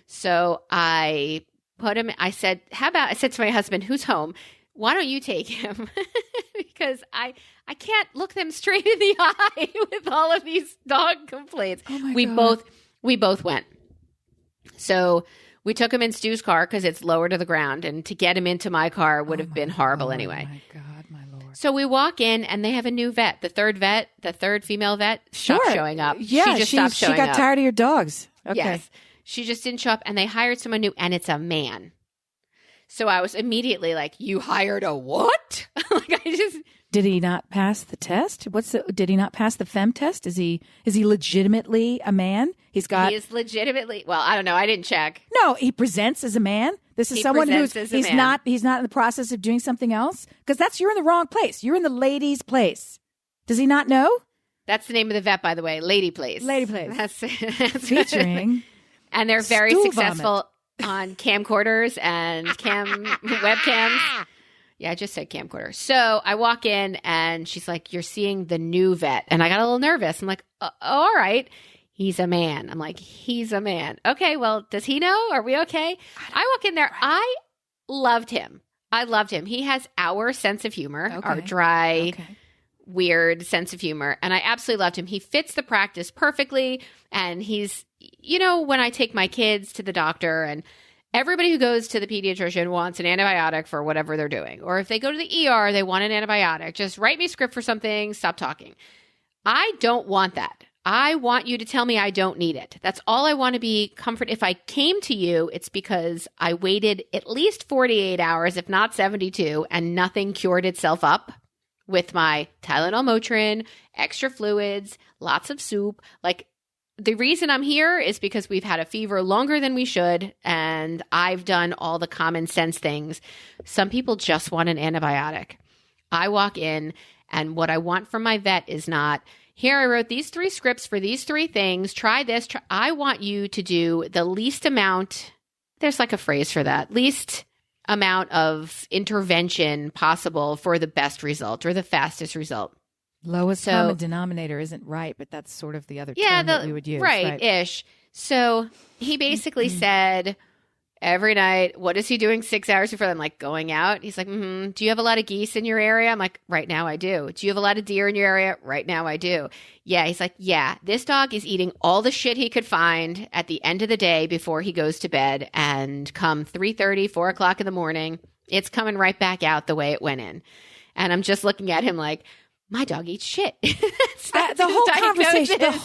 So I put him, I said to my husband, who's home, why don't you take him? Because I can't look them straight in the eye with all of these dog complaints. Oh my we God. both went. So we took him in Stu's car because it's lower to the ground, and to get him into my car would have been horrible anyway. Oh my God, my Lord. So we walk in and they have a new vet. The third female vet stopped showing up. Yeah, she stopped showing up. She got tired of your dogs. Okay. Yes. She just didn't show up, and they hired someone new, and it's a man. So I was immediately like, you hired a what? Did he not pass the test? Did he not pass the femme test? Is he legitimately a man? He is legitimately, well, I don't know. I didn't check. No, he presents as a man. This is someone he's not in the process of doing something else, because you're in the wrong place. You're in the ladies' place. Does he not know? That's the name of the vet, by the way. Lady Place. Lady Place. That's featuring. And they're very successful on camcorders and webcams. Yeah, I just said camcorder. So I walk in and she's like, you're seeing the new vet. And I got a little nervous. I'm like, all right. He's a man. I'm like, he's a man. Okay, well, does he know? Are we okay? I walk in there. I loved him. He has our sense of humor, our dry, weird sense of humor. And I absolutely loved him. He fits the practice perfectly. And he's, when I take my kids to the doctor, and everybody who goes to the pediatrician wants an antibiotic for whatever they're doing. Or if they go to the ER, they want an antibiotic. Just write me a script for something. Stop talking. I don't want that. I want you to tell me I don't need it. That's all I want to be comforted. If I came to you, it's because I waited at least 48 hours, if not 72, and nothing cured itself up with my Tylenol Motrin, extra fluids, lots of soup. Like, the reason I'm here is because we've had a fever longer than we should, and I've done all the common sense things. Some people just want an antibiotic. I walk in, and what I want from my vet is not, here, I wrote these 3 scripts for these 3 things. Try this. I want you to do the least amount. There's like a phrase for that. Least amount of intervention possible for the best result or the fastest result. Lowest common denominator isn't right, but that's sort of the other term that we would use. Right-ish. So he basically said every night, what is he doing 6 hours before? I'm like, going out. He's like, do you have a lot of geese in your area? I'm like, right now I do. Do you have a lot of deer in your area? Right now I do. Yeah. He's like, yeah, this dog is eating all the shit he could find at the end of the day before he goes to bed, and come 3:30, 4 o'clock in the morning, it's coming right back out the way it went in. And I'm just looking at him like, my dog eats shit. The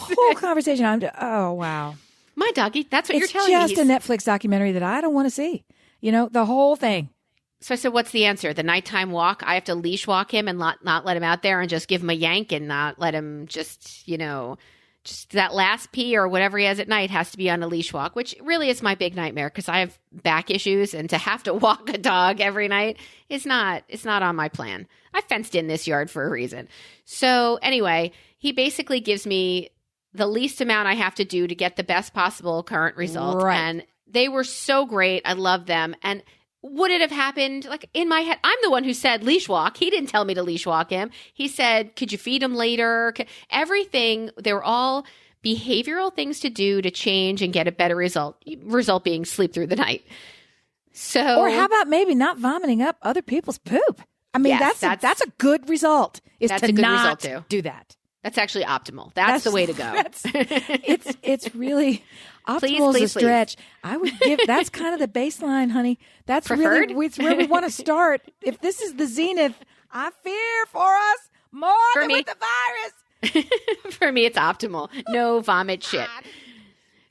whole conversation. Oh, wow. My dog eats, that's what you're telling me. It's just a Netflix documentary that I don't want to see. The whole thing. So I said, what's the answer? The nighttime walk? I have to leash walk him and not let him out there and just give him a yank and not let him just that last pee or whatever he has at night has to be on a leash walk, which really is my big nightmare because I have back issues, and to have to walk a dog every night it's not on my plan. I fenced in this yard for a reason. So anyway, he basically gives me the least amount I have to do to get the best possible current result. Right. And they were so great. I love them. And would it have happened, like, in my head? I'm the one who said leash walk. He didn't tell me to leash walk him. He said, could you feed him later? Everything. They were all behavioral things to do to change and get a better result. Result being sleep through the night. So, or how about maybe not vomiting up other people's poop? I mean, yes, that's a good result. That's a good result too. Do that. That's actually optimal. That's the way to go. It's really optimal is a stretch. I would give, that's kind of the baseline, honey. That's preferred? Really, it's where we want to start. If this is the zenith, I fear for us more than with the virus. For me, it's optimal. No vomit shit.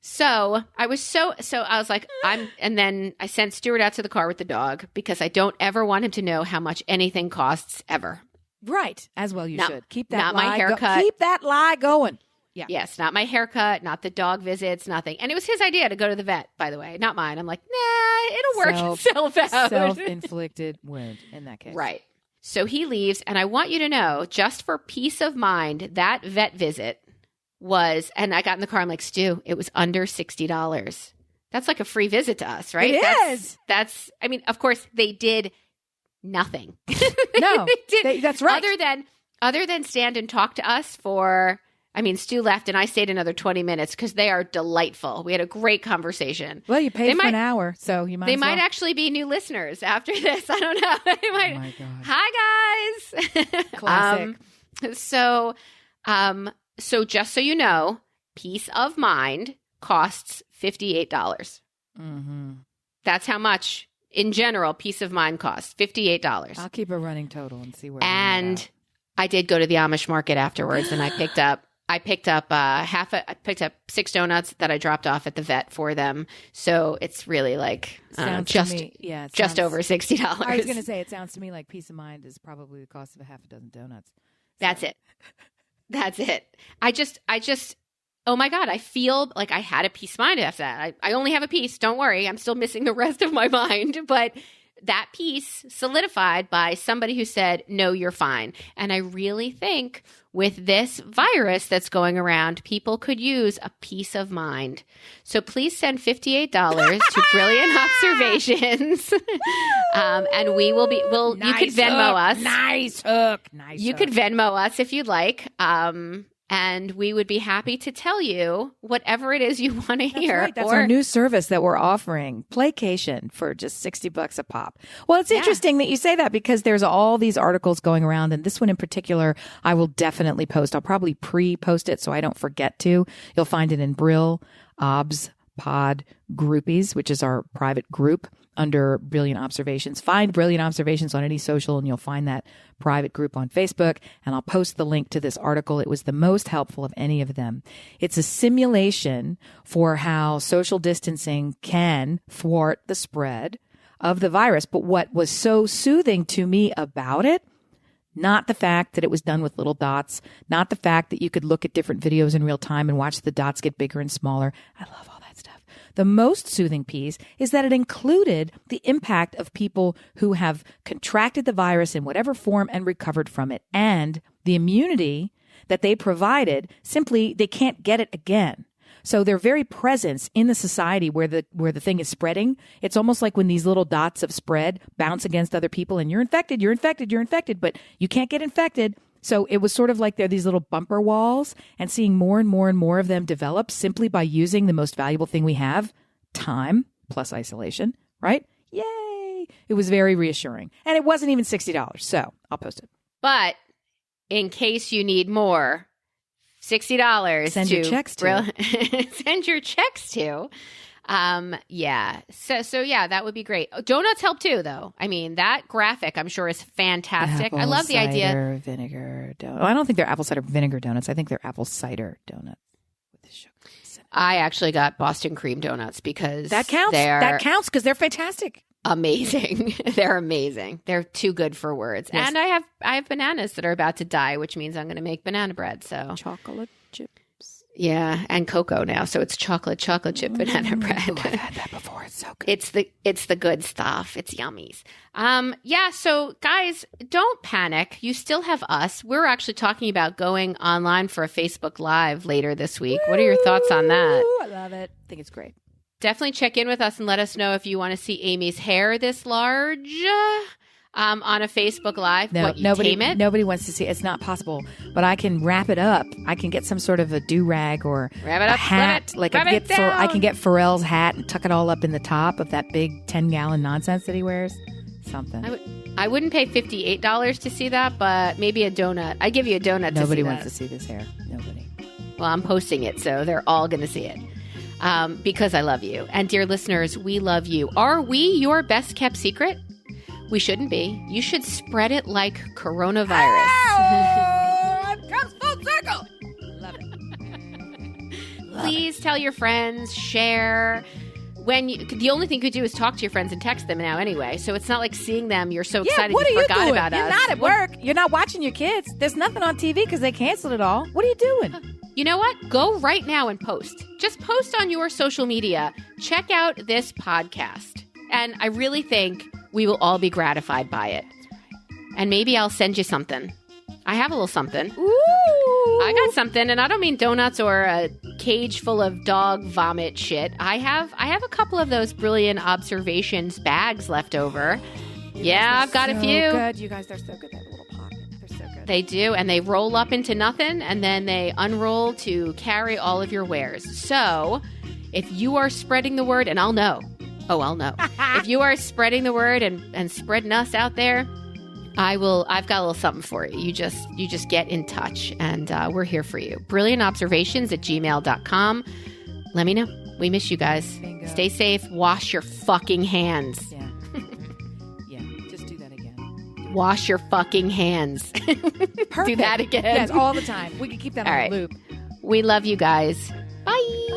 So I was I was like, and then I sent Stuart out to the car with the dog because I don't ever want him to know how much anything costs ever. Right. As well you should. Keep that not lie my haircut. Keep that lie going. Yeah. Yes, not my haircut, not the dog visits, nothing. And it was his idea to go to the vet, by the way, not mine. I'm like, nah, it'll work itself out. Self-inflicted wound in that case. Right. So he leaves, and I want you to know, just for peace of mind, that vet visit was, and I got in the car, I'm like, Stu, it was under $60. That's like a free visit to us, right? It is. That's, I mean, of course, they did nothing. No, that's right. Other than stand and talk to us for I mean, Stu left and I stayed another 20 minutes because they are delightful. We had a great conversation. Well, you paid for an hour, so you might They as well. might actually be new listeners after this. I don't know. They might, oh, my God. Hi, guys. Classic. So just so you know, Peace of Mind costs $58. Mm-hmm. That's how much, in general, Peace of Mind costs, $58. I'll keep a running total and see where. And I did go to the Amish market afterwards, and I picked up 6 donuts that I dropped off at the vet for them. So it's really like just over $60. I was going to say, it sounds to me like Peace of Mind is probably the cost of a half a dozen donuts. So. That's it. I just, oh my God, I feel like I had a peace of mind after that. I only have a piece. Don't worry. I'm still missing the rest of my mind. But that piece solidified by somebody who said, no, you're fine. And I really think with this virus that's going around, people could use a peace of mind. So please send $58 to Brilliant Observations. And we will be, you could Venmo us. Nice hook. You could Venmo us if you'd like. And we would be happy to tell you whatever it is you want to hear. Right. That's our new service that we're offering. Placation for just $60 a pop. Well, it's interesting that you say that because there's all these articles going around. And this one in particular, I will definitely post. I'll probably pre-post it so I don't forget to. You'll find it in Brill, Obs, Pod, Groupies, which is our private group under Brilliant Observations. Find Brilliant Observations on any social and you'll find that private group on Facebook. And I'll post the link to this article. It was the most helpful of any of them. It's a simulation for how social distancing can thwart the spread of the virus. But what was so soothing to me about it, not the fact that it was done with little dots, not the fact that you could look at different videos in real time and watch the dots get bigger and smaller. I love all that stuff. The most soothing piece is that it included the impact of people who have contracted the virus in whatever form and recovered from it, and the immunity that they provided, simply they can't get it again. So their very presence in the society where the thing is spreading, it's almost like when these little dots of spread bounce against other people and you're infected, but you can't get infected. So it was sort of like there are these little bumper walls, and seeing more and more and more of them develop simply by using the most valuable thing we have, time plus isolation, right? Yay! It was very reassuring. And it wasn't even $60. So I'll post it. But in case you need more, $60. Send your checks to. Send your checks to. Yeah. So yeah, that would be great. Donuts help too, though. I mean, that graphic I'm sure is fantastic. I love the idea. Vinegar donuts. I don't think they're apple cider vinegar donuts. I think they're apple cider donuts with the sugar. I actually got Boston cream donuts because that counts. That counts because they're fantastic. Amazing. They're amazing. They're too good for words. Yes. And I have bananas that are about to die, which means I'm going to make banana bread. So chocolate chips. Yeah, and cocoa now, so it's chocolate chip banana bread. Ooh, I've had that before. It's so good. It's the good stuff. It's yummies. Yeah. So guys, don't panic. You still have us. We're actually talking about going online for a Facebook Live later this week. What are your thoughts on that? I love it. I think it's great. Definitely check in with us and let us know if you want to see Amy's hair this large. On a Facebook Live, nobody wants to see it. It's not possible, but I can wrap it up. I can get some sort of a do-rag or wrap it up, a hat. I can get Pharrell's hat and tuck it all up in the top of that big 10-gallon nonsense that he wears. Something. I wouldn't pay $58 to see that, but maybe a donut. I'd give you a donut. Nobody wants to see this hair. Nobody. Well, I'm posting it, so they're all going to see it. Because I love you. And dear listeners, we love you. Are we your best kept secret? We shouldn't be. You should spread it like coronavirus. It comes full circle. Love it. Please tell your friends, share. The only thing you could do is talk to your friends and text them now anyway. So it's not like seeing them. You're so excited you forgot about us. You're not at work. You're not watching your kids. There's nothing on TV because they canceled it all. What are you doing? You know what? Go right now and post. Just post on your social media. Check out this podcast. And I really think we will all be gratified by it. And maybe I'll send you something. I have a little something. Ooh. I got something, and I don't mean donuts or a cage full of dog vomit shit. I have a couple of those Brilliant Observations bags left over. Yeah, I've got a few. Good. You guys, they're so good. They have a little pocket. They're so good. They do, and they roll up into nothing, and then they unroll to carry all of your wares. So if you are spreading the word, and I'll know. Oh, I'll know. If you are spreading the word and spreading us out there, I've got a little something for you. You just get in touch, and we're here for you. brilliantobservations@gmail.com. Let me know. We miss you guys. Bingo. Stay safe. Wash your fucking hands. Yeah. Yeah. Just do that again. Wash your fucking hands. Perfect. Do that again. Yes, all the time. We can keep that all on right. a loop. We love you guys. Bye.